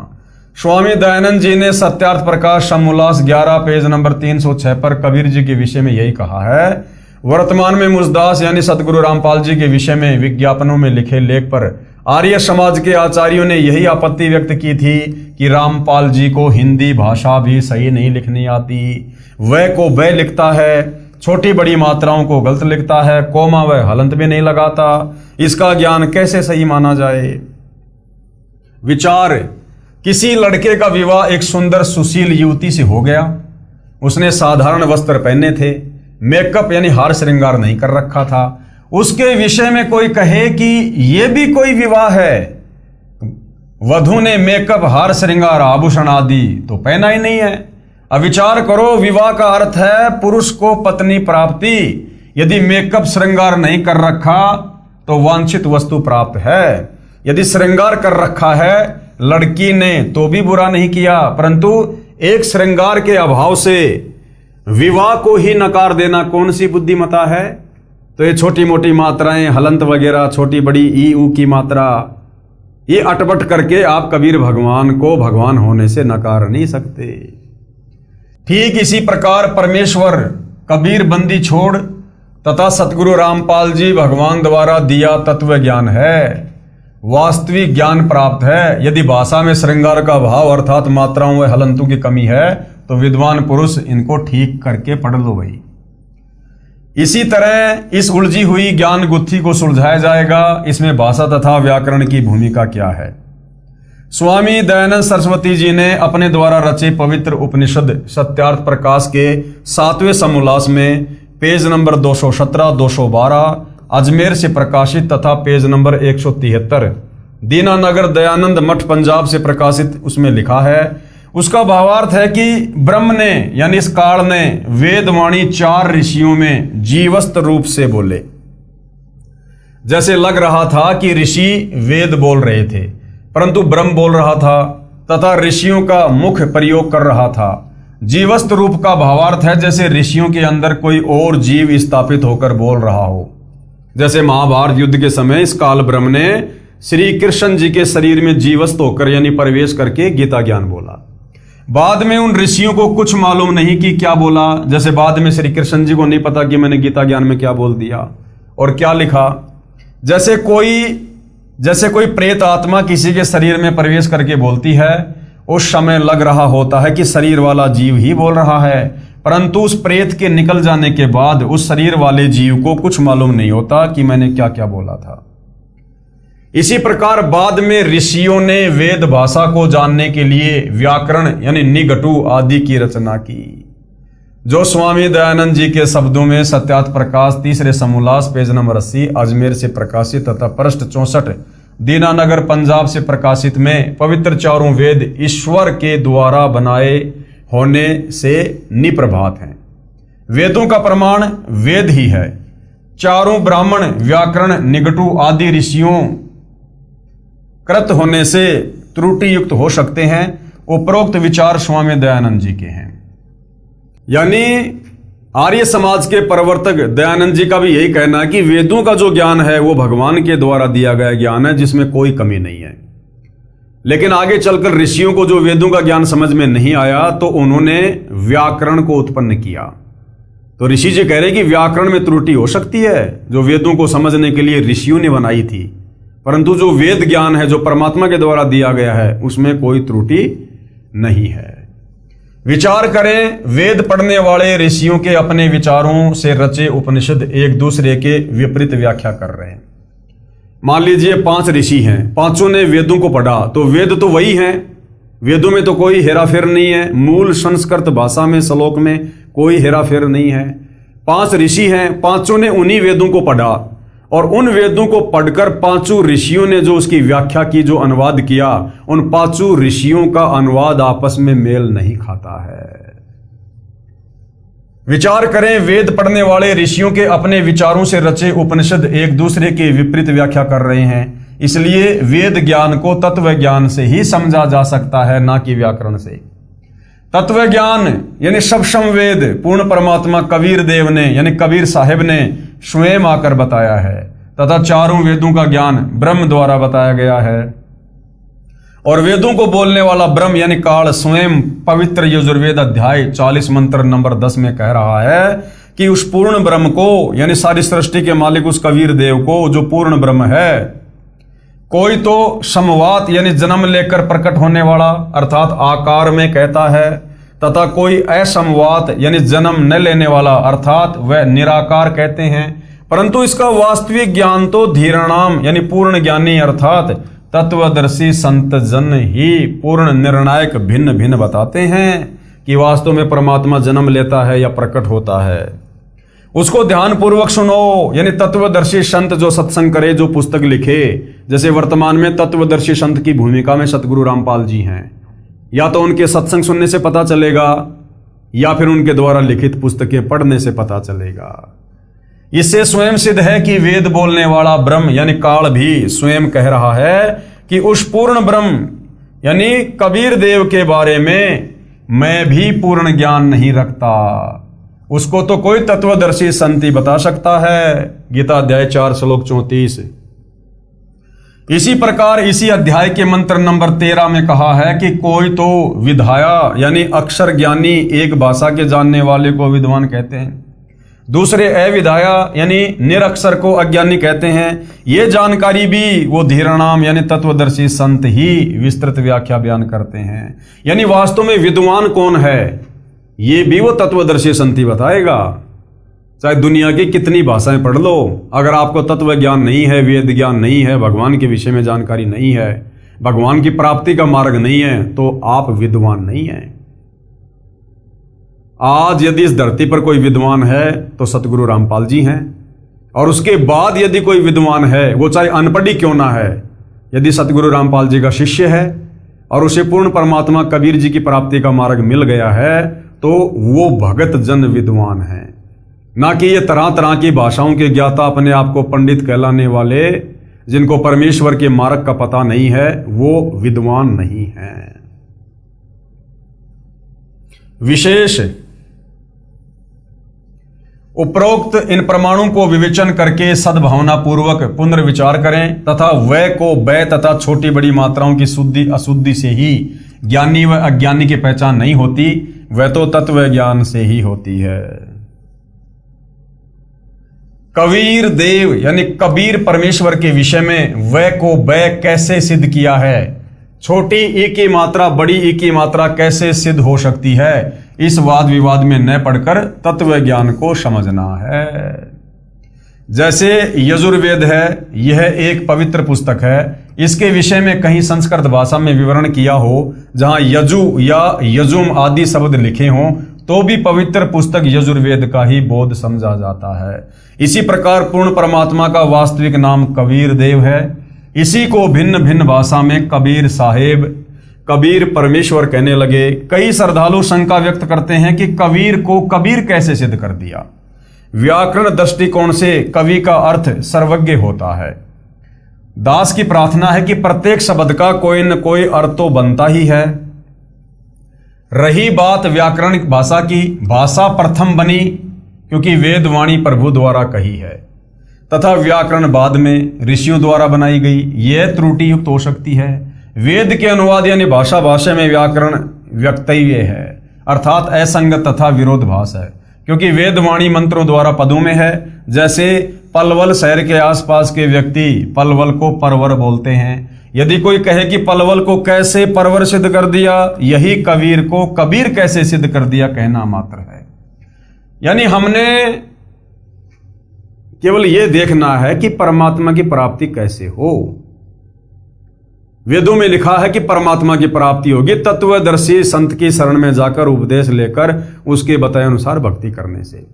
स्वामी दयानंद जी ने सत्यार्थ प्रकाश समोल्लास 11 पेज नंबर 306 पर कबीर जी के विषय में यही कहा है। वर्तमान में मुजदास यानी सतगुरु रामपाल जी के विषय में विज्ञापनों में लिखे लेख पर आर्य समाज के आचार्यों ने यही आपत्ति व्यक्त की थी कि रामपाल जी को हिंदी भाषा भी सही नहीं लिखनी आती, वह को वह लिखता है, छोटी बड़ी मात्राओं को गलत लिखता है, कोमा व हलंत भी नहीं लगाता। इसका ज्ञान कैसे सही माना जाए? विचार, किसी लड़के का विवाह एक सुंदर सुशील युवती से हो गया। उसने साधारण वस्त्र पहने थे, मेकअप यानी हार श्रृंगार नहीं कर रखा था। उसके विषय में कोई कहे कि यह भी कोई विवाह है, वधू ने मेकअप हार श्रृंगार आभूषण आदि तो पहना ही नहीं है। अब विचार करो, विवाह का अर्थ है पुरुष को पत्नी प्राप्ति। यदि मेकअप श्रृंगार नहीं कर रखा तो वांछित वस्तु प्राप्त है, यदि श्रृंगार कर रखा है लड़की ने तो भी बुरा नहीं किया, परंतु एक श्रृंगार के अभाव से विवाह को ही नकार देना कौन सी बुद्धिमता है? तो ये छोटी मोटी मात्राएं, हलंत वगैरह, छोटी बड़ी ई ऊ की मात्रा, ये अटपट करके आप कबीर भगवान को भगवान होने से नकार नहीं सकते। ठीक इसी प्रकार परमेश्वर कबीर बंदी छोड़ तथा सतगुरु रामपाल जी भगवान द्वारा दिया तत्व ज्ञान है, वास्तविक ज्ञान प्राप्त है। यदि भाषा में श्रृंगार का भाव अर्थात मात्राओं व हलंतों की कमी है तो विद्वान पुरुष इनको ठीक करके पढ़ लो भाई। इसी तरह इस उलझी हुई ज्ञान गुत्थी को सुलझाया जाएगा। इसमें भाषा तथा व्याकरण की भूमिका क्या है? स्वामी दयानंद सरस्वती जी ने अपने द्वारा रचे पवित्र उपनिषद सत्यार्थ प्रकाश के 7वें समोल्लास में पेज नंबर 217, 212 अजमेर से प्रकाशित तथा पेज नंबर 173 दीनानगर दयानंद मठ पंजाब से प्रकाशित उसमें लिखा है। उसका भावार्थ है कि ब्रह्म ने यानी इस काल ने वेदवाणी 4 ऋषियों में जीवस्त रूप से बोले। जैसे लग रहा था कि ऋषि वेद बोल रहे थे, परंतु ब्रह्म बोल रहा था तथा ऋषियों का मुख प्रयोग कर रहा था। जीवस्त रूप का भावार्थ है जैसे ऋषियों के अंदर कोई और जीव स्थापित होकर बोल रहा हो। जैसे महाभारत युद्ध के समय इस काल ब्रह्म ने श्री कृष्ण जी के शरीर में जीवस्त होकर यानी प्रवेश करके गीता ज्ञान बोला। बाद में उन ऋषियों को कुछ मालूम नहीं कि क्या बोला, जैसे बाद में श्री कृष्ण जी को नहीं पता कि मैंने गीता ज्ञान में क्या बोल दिया और क्या लिखा। जैसे कोई प्रेत आत्मा किसी के शरीर में प्रवेश करके बोलती है, उस समय लग रहा होता है कि शरीर वाला जीव ही बोल रहा है, परंतु उस प्रेत के निकल जाने के बाद उस शरीर वाले जीव को कुछ मालूम नहीं होता कि मैंने क्या क्या बोला था। इसी प्रकार बाद में ऋषियों ने वेद भाषा को जानने के लिए व्याकरण यानी निघटु आदि की रचना की, जो स्वामी दयानंद जी के शब्दों में सत्यार्थ प्रकाश तीसरे समोल्लास पेज नंबर 80 अजमेर से प्रकाशित तथा पृष्ठ 64 दीनानगर पंजाब से प्रकाशित में पवित्र चारों वेद ईश्वर के द्वारा बनाए होने से निप्रभात हैं। वेदों का प्रमाण वेद ही है। चारों ब्राह्मण व्याकरण निघटु आदि ऋषियों कृत होने से त्रुटि युक्त हो सकते हैं। उपरोक्त विचार स्वामी दयानंद जी के हैं। यानी आर्य समाज के प्रवर्तक दयानंद जी का भी यही कहना है कि वेदों का जो ज्ञान है वो भगवान के द्वारा दिया गया ज्ञान है, जिसमें कोई कमी नहीं है। लेकिन आगे चलकर ऋषियों को जो वेदों का ज्ञान समझ में नहीं आया तो उन्होंने व्याकरण को उत्पन्न किया। तो ऋषि जी कह रहे कि व्याकरण में त्रुटि हो सकती है, जो वेदों को समझने के लिए ऋषियों ने बनाई थी, परंतु जो वेद ज्ञान है जो परमात्मा के द्वारा दिया गया है उसमें कोई त्रुटि नहीं है। विचार करें, वेद पढ़ने वाले ऋषियों के अपने विचारों से रचे उपनिषद एक दूसरे के विपरीत व्याख्या कर रहे हैं। मान लीजिए 5 ऋषि हैं, पांचों ने वेदों को पढ़ा, तो वेद तो वही हैं, वेदों में तो कोई हेराफेर नहीं है, मूल संस्कृत भाषा में श्लोक में कोई हेराफेर नहीं है। 5 ऋषि हैं, पांचों ने उन्हीं वेदों को पढ़ा और उन वेदों को पढ़कर 5 ऋषियों ने जो उसकी व्याख्या की, जो अनुवाद किया, उन 5 ऋषियों का अनुवाद आपस में मेल नहीं खाता है। विचार करें, वेद पढ़ने वाले ऋषियों के अपने विचारों से रचे उपनिषद एक दूसरे के विपरीत व्याख्या कर रहे हैं, इसलिए वेद ज्ञान को तत्व ज्ञान से ही समझा जा सकता है, ना कि व्याकरण से। तत्व ज्ञान यानी सब वेद पूर्ण परमात्मा कबीर देव ने यानी कबीर साहिब ने स्वयं आकर बताया है, तथा चारों वेदों का ज्ञान ब्रह्म द्वारा बताया गया है। और वेदों को बोलने वाला ब्रह्म यानी काल स्वयं पवित्र यजुर्वेद अध्याय 40 मंत्र नंबर 10 में कह रहा है कि उस पूर्ण ब्रह्म को यानी सारी सृष्टि के मालिक उस कबीर देव को, जो पूर्ण ब्रह्म है, कोई तो समवात यानी जन्म लेकर प्रकट होने वाला अर्थात आकार में कहता है, तथा कोई असमवात यानी जन्म न लेने वाला अर्थात वह निराकार कहते हैं। परंतु इसका वास्तविक ज्ञान तो धीराणाम यानी पूर्ण ज्ञानी अर्थात तत्वदर्शी संत जन ही पूर्ण निर्णायक भिन्न भिन्न बताते हैं कि वास्तव में परमात्मा जन्म लेता है या प्रकट होता है। उसको ध्यान पूर्वक सुनो, यानी तत्वदर्शी संत जो सत्संग करे, जो पुस्तक लिखे, जैसे वर्तमान में तत्वदर्शी संत की भूमिका में सतगुरु रामपाल जी हैं, या तो उनके सत्संग सुनने से पता चलेगा या फिर उनके द्वारा लिखित पुस्तकें पढ़ने से पता चलेगा। इससे स्वयं सिद्ध है कि वेद बोलने वाला ब्रह्म यानी काल भी स्वयं कह रहा है कि उस पूर्ण ब्रह्म यानी कबीर देव के बारे में मैं भी पूर्ण ज्ञान नहीं रखता, उसको तो कोई तत्वदर्शी संत ही बता सकता है। गीता अध्याय 4 श्लोक 34। इसी प्रकार इसी अध्याय के मंत्र नंबर 13 में कहा है कि कोई तो विधाया यानी अक्षर ज्ञानी एक भाषा के जानने वाले को विद्वान कहते हैं, दूसरे अविधाया यानी निरक्षर को अज्ञानी कहते हैं। ये जानकारी भी वो धीराणाम यानी तत्वदर्शी संत ही विस्तृत व्याख्या बयान करते हैं। यानी वास्तव में विद्वान कौन है ये भी वो तत्वदर्शी संत ही बताएगा। चाहे दुनिया की कितनी भाषाएं पढ़ लो, अगर आपको तत्व ज्ञान नहीं है, वेद ज्ञान नहीं है, भगवान के विषय में जानकारी नहीं है, भगवान की प्राप्ति का मार्ग नहीं है, तो आप विद्वान नहीं हैं। आज यदि इस धरती पर कोई विद्वान है तो सतगुरु रामपाल जी हैं, और उसके बाद यदि कोई विद्वान है, वो चाहे अनपढ़ ही क्यों ना है, यदि सतगुरु रामपाल जी का शिष्य है और उसे पूर्ण परमात्मा कबीर जी की प्राप्ति का मार्ग मिल गया है, तो वो भगत जन विद्वान है, ना कि ये तरह तरह की भाषाओं के ज्ञाता अपने आप को पंडित कहलाने वाले, जिनको परमेश्वर के मार्ग का पता नहीं है, वो विद्वान नहीं है। विशेष उपरोक्त इन प्रमाणों को विवेचन करके सद्भावना पूर्वक पुनर्विचार करें तथा वय को वय तथा छोटी बड़ी मात्राओं की शुद्धि अशुद्धि से ही ज्ञानी व अज्ञानी की पहचान नहीं होती, वह तो तत्व ज्ञान से ही होती है। कबीर देव यानी कबीर परमेश्वर के विषय में वह को वह कैसे सिद्ध किया है, छोटी ई की मात्रा बड़ी ई की मात्रा कैसे सिद्ध हो सकती है, इस वाद विवाद में न पढ़कर तत्व ज्ञान को समझना है। जैसे यजुर्वेद है, यह एक पवित्र पुस्तक है, इसके विषय में कहीं संस्कृत भाषा में विवरण किया हो, जहां यजु या यजुम आदि शब्द लिखे हों, तो भी पवित्र पुस्तक यजुर्वेद का ही बोध समझा जाता है। इसी प्रकार पूर्ण परमात्मा का वास्तविक नाम कबीर देव है। इसी को भिन्न भिन्न भाषा में कबीर साहेब, कबीर परमेश्वर कहने लगे। कई श्रद्धालु शंका व्यक्त करते हैं कि कबीर को कबीर कैसे सिद्ध कर दिया। व्याकरण दृष्टिकोण से कवि का अर्थ सर्वज्ञ होता है। दास की प्रार्थना है कि प्रत्येक शब्द का कोई न कोई अर्थ तो बनता ही है। रही बात व्याकरणिक भाषा की, भाषा प्रथम बनी क्योंकि वेद वाणी प्रभु द्वारा कही है, तथा व्याकरण बाद में ऋषियों द्वारा बनाई गई। यह त्रुटि युक्त हो सकती है। वेद के अनुवाद यानी भाषा भाषा में व्याकरण व्यक्तव्य है, अर्थात असंगत तथा विरोधाभास है, क्योंकि वेद वाणी मंत्रों द्वारा पदों में है। जैसे पलवल शहर के आसपास के व्यक्ति पलवल को परवर बोलते हैं। यदि कोई कहे कि पलवल को कैसे परवर सिद्ध कर दिया, यही कबीर को कबीर कैसे सिद्ध कर दिया कहना मात्र है। यानी हमने केवल यह देखना है कि परमात्मा की प्राप्ति कैसे हो। वेदों में लिखा है कि परमात्मा की प्राप्ति होगी तत्वदर्शी संत की शरण में जाकर उपदेश लेकर उसके बताए अनुसार भक्ति करने से।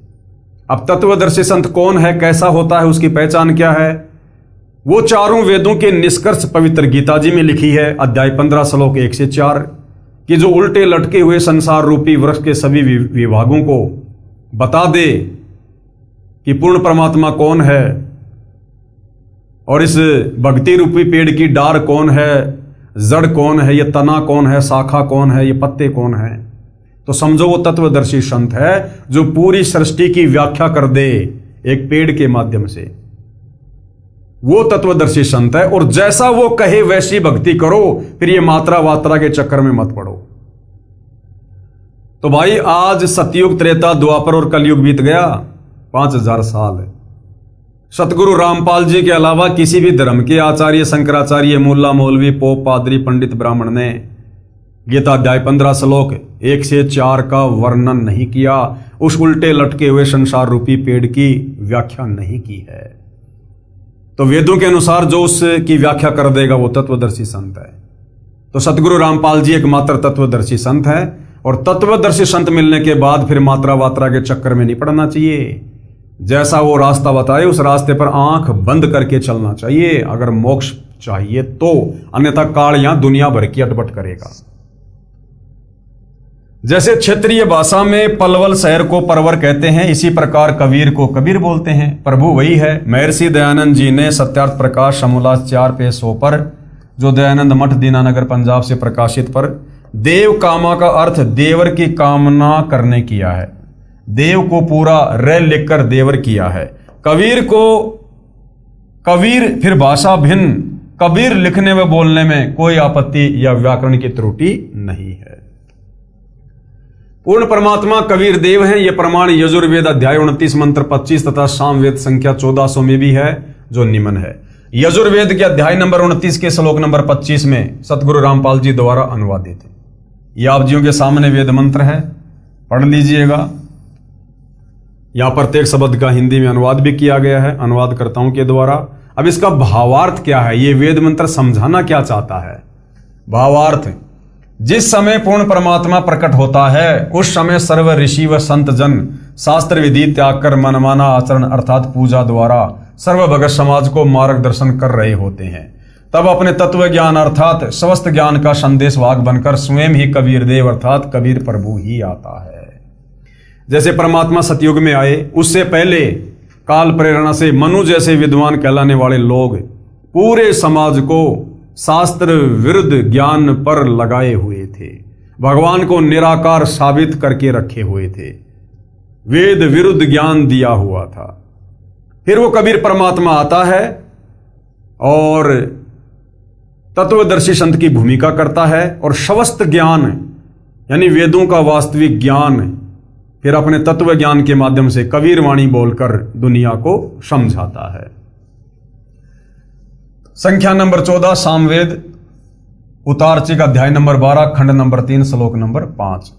अब तत्वदर्शी संत कौन है, कैसा होता है, उसकी पहचान क्या है, वो चारों वेदों के निष्कर्ष पवित्र गीता जी में लिखी है। अध्याय 15 श्लोक 1 से 4 कि जो उल्टे लटके हुए संसार रूपी वृक्ष के सभी विभागों को बता दे कि पूर्ण परमात्मा कौन है और इस भक्ति रूपी पेड़ की डार कौन है, जड़ कौन है, ये तना कौन है, शाखा कौन है, ये पत्ते कौन है, तो समझो वो तत्वदर्शी संत है जो पूरी सृष्टि की व्याख्या कर दे एक पेड़ के माध्यम से। वो तत्वदर्शी संत है और जैसा वो कहे वैसी भक्ति करो, फिर ये मात्रा वात्रा के चक्कर में मत पड़ो। तो भाई आज सतयुग, त्रेता, द्वापर और कलयुग बीत गया, 5000 साल। सतगुरु रामपाल जी के अलावा किसी भी धर्म के आचार्य, शंकराचार्य, मुल्ला, मौलवी, पोप, पादरी, पंडित, ब्राह्मण ने गीता अध्याय 15 श्लोक 1 से 4 का वर्णन नहीं किया, उस उल्टे लटके हुए संसार रूपी पेड़ की व्याख्या नहीं की है। तो वेदों के अनुसार जो उसकी व्याख्या कर देगा वो तत्वदर्शी संत है। तो सतगुरु रामपाल जी एकमात्र तत्वदर्शी संत है और तत्वदर्शी संत मिलने के बाद फिर मात्रा वात्रा के चक्कर में नहीं पड़ना चाहिए। जैसा वो रास्ता बताए उस रास्ते पर आंख बंद करके चलना चाहिए अगर मोक्ष चाहिए तो, अन्यथा काल यहां दुनिया भर की अटपट करेगा। जैसे क्षेत्रीय भाषा में पलवल शहर को परवर कहते हैं, इसी प्रकार कबीर को कबीर बोलते हैं। प्रभु वही है। महर्षि दयानंद जी ने सत्यार्थ प्रकाश समोल्लास 4 पेज 100 पर, जो दयानंद मठ दीनानगर पंजाब से प्रकाशित पर, देव कामा का अर्थ देवर की कामना करने किया है। देव को पूरा र लिखकर देवर किया है। कबीर को कबीर फिर भाषा भिन्न, कबीर लिखने व बोलने में कोई आपत्ति या व्याकरण की त्रुटि नहीं है। पूर्ण परमात्मा कबीर देव है। यह प्रमाण यजुर्वेद अध्याय 29 मंत्र 25 तथा सामवेद संख्या 1400 में भी है, जो निम्न है। यजुर्वेद के अध्याय नंबर 29 के श्लोक नंबर 25 में सतगुरु रामपाल जी द्वारा अनुवादित है। यह आप जियों के सामने वेद मंत्र है, पढ़ लीजिएगा। यहां प्रत्येक शब्द का हिंदी में अनुवाद भी किया गया है अनुवादकर्ताओं के द्वारा। अब इसका भावार्थ क्या है, ये वेद मंत्र समझाना क्या चाहता है? भावार्थ, जिस समय पूर्ण परमात्मा प्रकट होता है उस समय सर्व ऋषि व संत जन शास्त्र विधि त्याग कर मनमाना आचरण अर्थात पूजा द्वारा सर्व भगत समाज को मार्गदर्शन कर रहे होते हैं। तब अपने तत्व ज्ञान अर्थात स्वस्थ ज्ञान का संदेश वाहक बनकर स्वयं ही कबीर देव अर्थात कबीर प्रभु ही आता है। जैसे परमात्मा सतयुग में आए, उससे पहले काल प्रेरणा से मनु जैसे विद्वान कहलाने वाले लोग पूरे समाज को शास्त्र विरुद्ध ज्ञान पर लगाए हुए थे, भगवान को निराकार साबित करके रखे हुए थे, वेद विरुद्ध ज्ञान दिया हुआ था। फिर वो कबीर परमात्मा आता है और तत्वदर्शी संत की भूमिका करता है और शवस्त ज्ञान यानी वेदों का वास्तविक ज्ञान फिर अपने तत्व ज्ञान के माध्यम से कबीर वाणी बोलकर दुनिया को समझाता है। संख्या नंबर 14 सामवेद उतारचिक अध्याय नंबर 12 खंड नंबर 3 श्लोक नंबर 5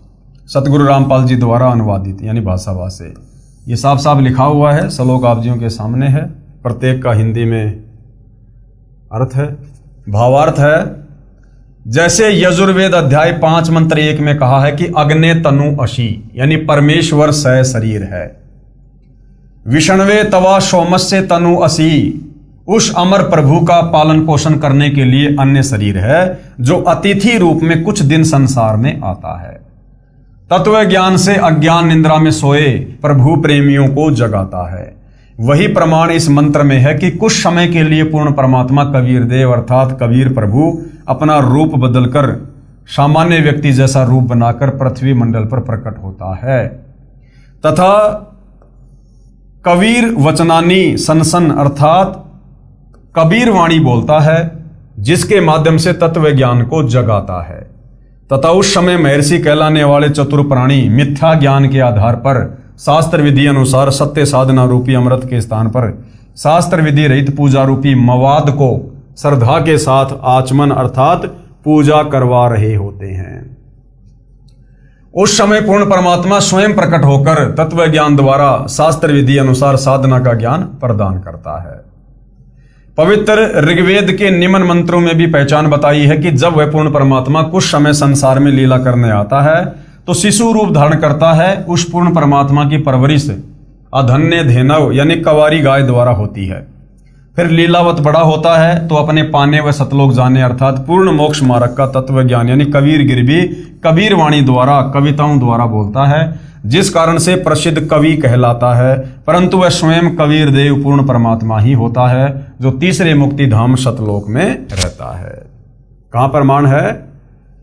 सतगुरु रामपाल जी द्वारा अनुवादित यानी भाषाभाष से। ये साफ साफ लिखा हुआ है, श्लोक आप जियों के सामने है, प्रत्येक का हिंदी में अर्थ है। भावार्थ है, जैसे यजुर्वेद अध्याय 5 मंत्र 1 में कहा है कि अग्ने तनु अशी यानी परमेश्वर सह शरीर है। विष्णवे तवा सोमस्य तनु असी, उस अमर प्रभु का पालन पोषण करने के लिए अन्य शरीर है जो अतिथि रूप में कुछ दिन संसार में आता है। तत्व ज्ञान से अज्ञान निद्रा में सोए प्रभु प्रेमियों को जगाता है। वही प्रमाण इस मंत्र में है कि कुछ समय के लिए पूर्ण परमात्मा कबीर देव अर्थात कबीर प्रभु अपना रूप बदलकर सामान्य व्यक्ति जैसा रूप बनाकर पृथ्वी मंडल पर प्रकट होता है तथा कबीर वचनानी सनसन अर्थात कबीर वाणी बोलता है, जिसके माध्यम से तत्व ज्ञान को जगाता है। तथा उस समय महर्षि कहलाने वाले चतुर प्राणी मिथ्या ज्ञान के आधार पर शास्त्र विधि अनुसार सत्य साधना रूपी अमृत के स्थान पर शास्त्र विधि रहित पूजा रूपी मवाद को श्रद्धा के साथ आचमन अर्थात पूजा करवा रहे होते हैं। उस समय पूर्ण परमात्मा स्वयं प्रकट होकर तत्व ज्ञान द्वारा शास्त्र विधि अनुसार साधना का ज्ञान प्रदान करता है। पवित्र ऋग्वेद के निम्न मंत्रों में भी पहचान बताई है कि जब वह पूर्ण परमात्मा कुछ समय संसार में लीला करने आता है तो शिशु रूप धारण करता है। उस पूर्ण परमात्मा की परवरिश अधन्य धेनव यानी कवारी गाय द्वारा होती है। फिर लीलावत बड़ा होता है तो अपने पाने व सतलोक जाने अर्थात पूर्ण मोक्ष मार्ग का तत्व ज्ञान यानी कबीर गिर भी कबीर वाणी द्वारा कविताओं द्वारा बोलता है, जिस कारण से प्रसिद्ध कवि कहलाता है। परंतु वह स्वयं कबीर देव पूर्ण परमात्मा ही होता है जो तीसरे मुक्ति धाम सतलोक में रहता है। कहां प्रमाण है?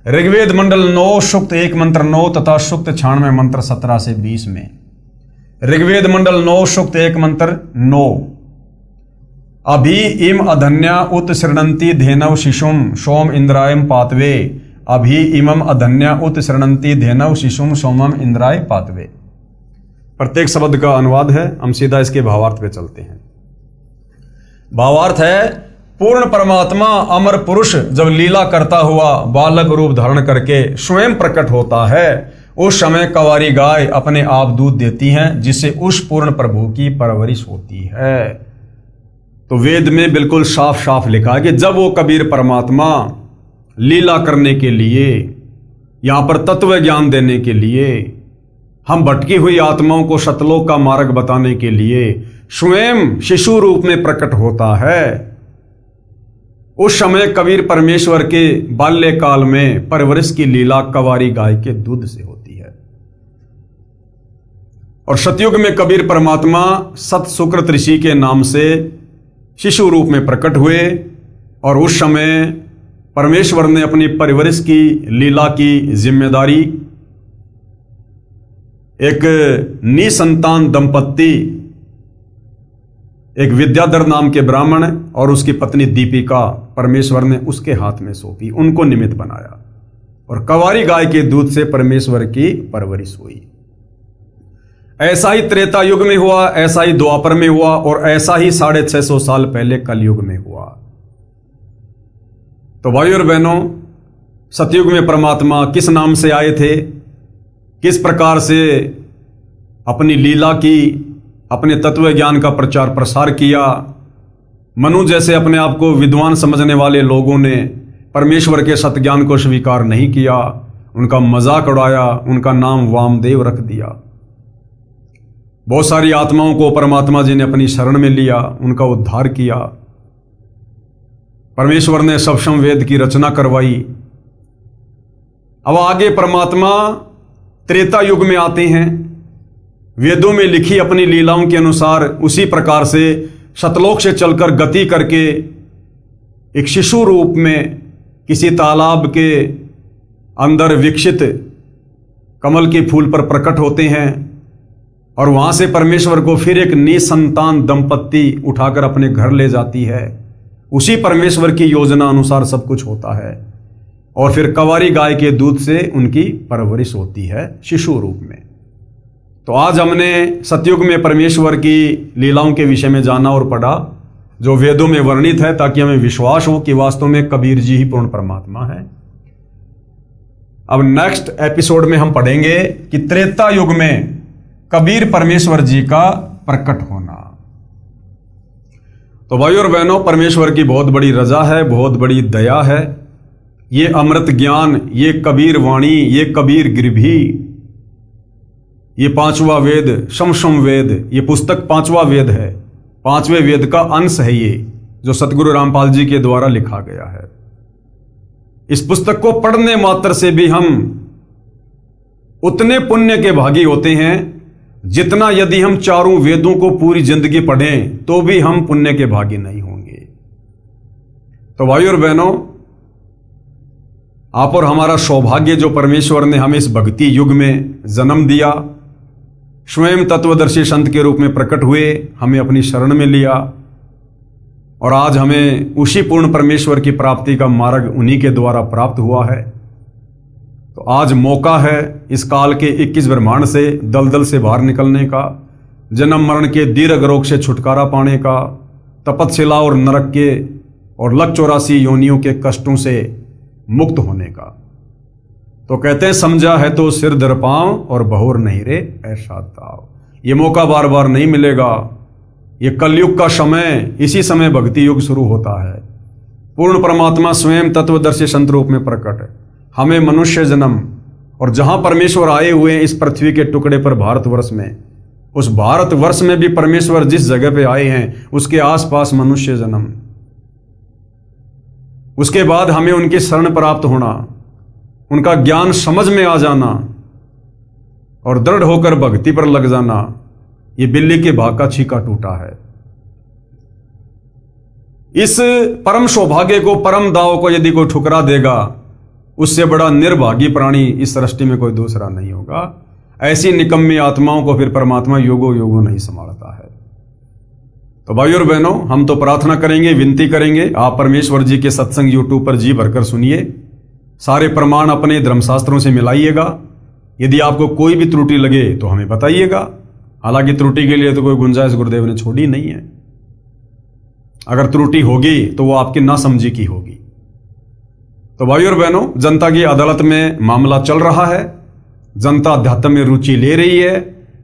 ऋग्वेद मंडल 9 सूक्त 1 मंत्र 9 तथा सूक्त 96 मंत्र 17 से 20 में। ऋग्वेद मंडल 9 सूक्त 1 मंत्र 9 अभि इम अधन्या उत शृणंति धेनव शिशुम सोम इंद्रायम पातवे। अभि इमम अधन्या उत शृणंति धेनव शिशुम सोमम इंद्राय पातवे। प्रत्येक शब्द का अनुवाद है, हम सीधा इसके भावार्थ पे चलते हैं। भावार्थ है, पूर्ण परमात्मा अमर पुरुष जब लीला करता हुआ बालक रूप धारण करके स्वयं प्रकट होता है, उस समय कवारी गाय अपने आप दूध देती हैं, जिससे उस पूर्ण प्रभु की परवरिश होती है। तो वेद में बिल्कुल साफ साफ लिखा है कि जब वो कबीर परमात्मा लीला करने के लिए यहां पर तत्व ज्ञान देने के लिए हम भटकी हुई आत्माओं को सतलोक का मार्ग बताने के लिए स्वयं शिशु रूप में प्रकट होता है, उस समय कबीर परमेश्वर के बाल्यकाल में परवरिश की लीला कवारी गाय के दूध से होती है। और सतयुग में कबीर परमात्मा सत सुकृत ऋषि के नाम से शिशु रूप में प्रकट हुए और उस समय परमेश्वर ने अपनी परवरिश की लीला की जिम्मेदारी एक निसंतान दंपत्ति, एक विद्याधर नाम के ब्राह्मण और उसकी पत्नी दीपिका, परमेश्वर ने उसके हाथ में सौंपी, उनको निमित्त बनाया और कवारी गाय के दूध से परमेश्वर की परवरिश हुई। ऐसा ही त्रेता युग में हुआ, ऐसा ही द्वापर में हुआ और ऐसा ही 650 साल पहले कलयुग में हुआ। तो भाइयों और बहनों, सतयुग में परमात्मा किस नाम से आए थे, किस प्रकार से अपनी लीला की, अपने तत्व ज्ञान का प्रचार प्रसार किया। मनु जैसे अपने आप को विद्वान समझने वाले लोगों ने परमेश्वर के सतज्ञान को स्वीकार नहीं किया, उनका मजाक उड़ाया, उनका नाम वामदेव रख दिया। बहुत सारी आत्माओं को परमात्मा जी ने अपनी शरण में लिया, उनका उद्धार किया। परमेश्वर ने सप्तम वेद की रचना करवाई। अब आगे परमात्मा त्रेता युग में आते हैं, वेदों में लिखी अपनी लीलाओं के अनुसार उसी प्रकार से सतलोक से चलकर गति करके एक शिशु रूप में किसी तालाब के अंदर विकसित कमल के फूल पर प्रकट होते हैं और वहां से परमेश्वर को फिर एक निसंतान दंपत्ति उठाकर अपने घर ले जाती है उसी परमेश्वर की योजना अनुसार सब कुछ होता है और फिर कंवारी गाय के दूध से उनकी परवरिश होती है शिशु रूप में। तो आज हमने सतयुग में परमेश्वर की लीलाओं के विषय में जाना और पढ़ा जो वेदों में वर्णित है, ताकि हमें विश्वास हो कि वास्तव में कबीर जी ही पूर्ण परमात्मा है। अब नेक्स्ट एपिसोड में हम पढ़ेंगे कि त्रेता युग में कबीर परमेश्वर जी का प्रकट होना। तो भाई और बहनों, परमेश्वर की बहुत बड़ी रजा है, बहुत बड़ी दया है। ये अमृत ज्ञान, ये कबीर वाणी, ये कबीर गिरभी, ये पांचवा वेद शमशम वेद, ये पुस्तक पांचवा वेद है, पांचवें वेद का अंश है ये, जो सतगुरु रामपाल जी के द्वारा लिखा गया है। इस पुस्तक को पढ़ने मात्र से भी हम उतने पुण्य के भागी होते हैं जितना यदि हम चारों वेदों को पूरी जिंदगी पढ़ें तो भी हम पुण्य के भागी नहीं होंगे। तो भाई और बहनों, आप और हमारा सौभाग्य जो परमेश्वर ने हमें इस भक्ति युग में जन्म दिया, स्वयं तत्वदर्शी संत के रूप में प्रकट हुए, हमें अपनी शरण में लिया और आज हमें उसी पूर्ण परमेश्वर की प्राप्ति का मार्ग उन्हीं के द्वारा प्राप्त हुआ है। तो आज मौका है इस काल के 21 ब्रह्मांड से दलदल से बाहर निकलने का, जन्म मरण के दीर्घ रोग से छुटकारा पाने का, तपतशिला और नरक के और लख 84 योनियों के कष्टों से मुक्त होने का। तो कहते हैं समझा है तो सिर धर पांव और बहुर नहीं रे ऐसा ताव। ये मौका बार बार नहीं मिलेगा। ये कलयुग का समय, इसी समय भक्ति युग शुरू होता है। पूर्ण परमात्मा स्वयं तत्वदर्शी संत रूप में प्रकट है, हमें मनुष्य जन्म और जहां परमेश्वर आए हुए इस पृथ्वी के टुकड़े पर भारतवर्ष में, उस भारतवर्ष में भी परमेश्वर जिस जगह पे आए हैं उसके आसपास मनुष्य जन्म, उसके बाद हमें उनकी शरण प्राप्त होना, उनका ज्ञान समझ में आ जाना और दृढ़ होकर भक्ति पर लग जाना, ये बिल्ली के भाग का छीका टूटा है। इस परम सौभाग्य को, परम दाव को यदि कोई ठुकरा देगा, उससे बड़ा निर्भागी प्राणी इस सृष्टि में कोई दूसरा नहीं होगा। ऐसी निकम्मी आत्माओं को फिर परमात्मा योगो योगो नहीं संभालता है। तो भाई और बहनों, हम तो प्रार्थना करेंगे, विनती करेंगे, आप परमेश्वर जी के सत्संग यूट्यूब पर जी भरकर सुनिए, सारे प्रमाण अपने धर्मशास्त्रों से मिलाइएगा। यदि आपको कोई भी त्रुटि लगे तो हमें बताइएगा। हालांकि त्रुटि के लिए तो कोई गुंजाइश गुरुदेव ने छोड़ी नहीं है। अगर त्रुटि होगी तो वो आपकी नासमझी की होगी। तो भाई और बहनों, जनता की अदालत में मामला चल रहा है, जनता अध्यात्म में रुचि ले रही है।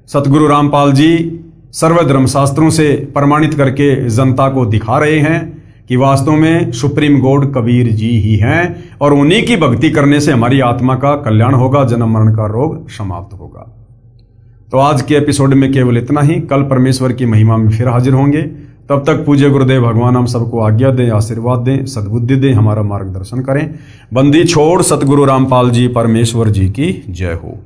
सतगुरु रामपाल जी सर्व धर्मशास्त्रों से प्रमाणित करके जनता को दिखा रहे हैं कि वास्तव में सुप्रीम गॉड कबीर जी ही हैं और उन्हीं की भक्ति करने से हमारी आत्मा का कल्याण होगा, जन्म मरण का रोग समाप्त होगा। तो आज के एपिसोड में केवल इतना ही। कल परमेश्वर की महिमा में फिर हाजिर होंगे। तब तक पूज्य गुरुदेव भगवान हम सबको आज्ञा दें, आशीर्वाद दें, सद्बुद्धि दें, हमारा मार्गदर्शन करें। बंदी छोड़ सतगुरु रामपाल जी परमेश्वर जी की जय हो।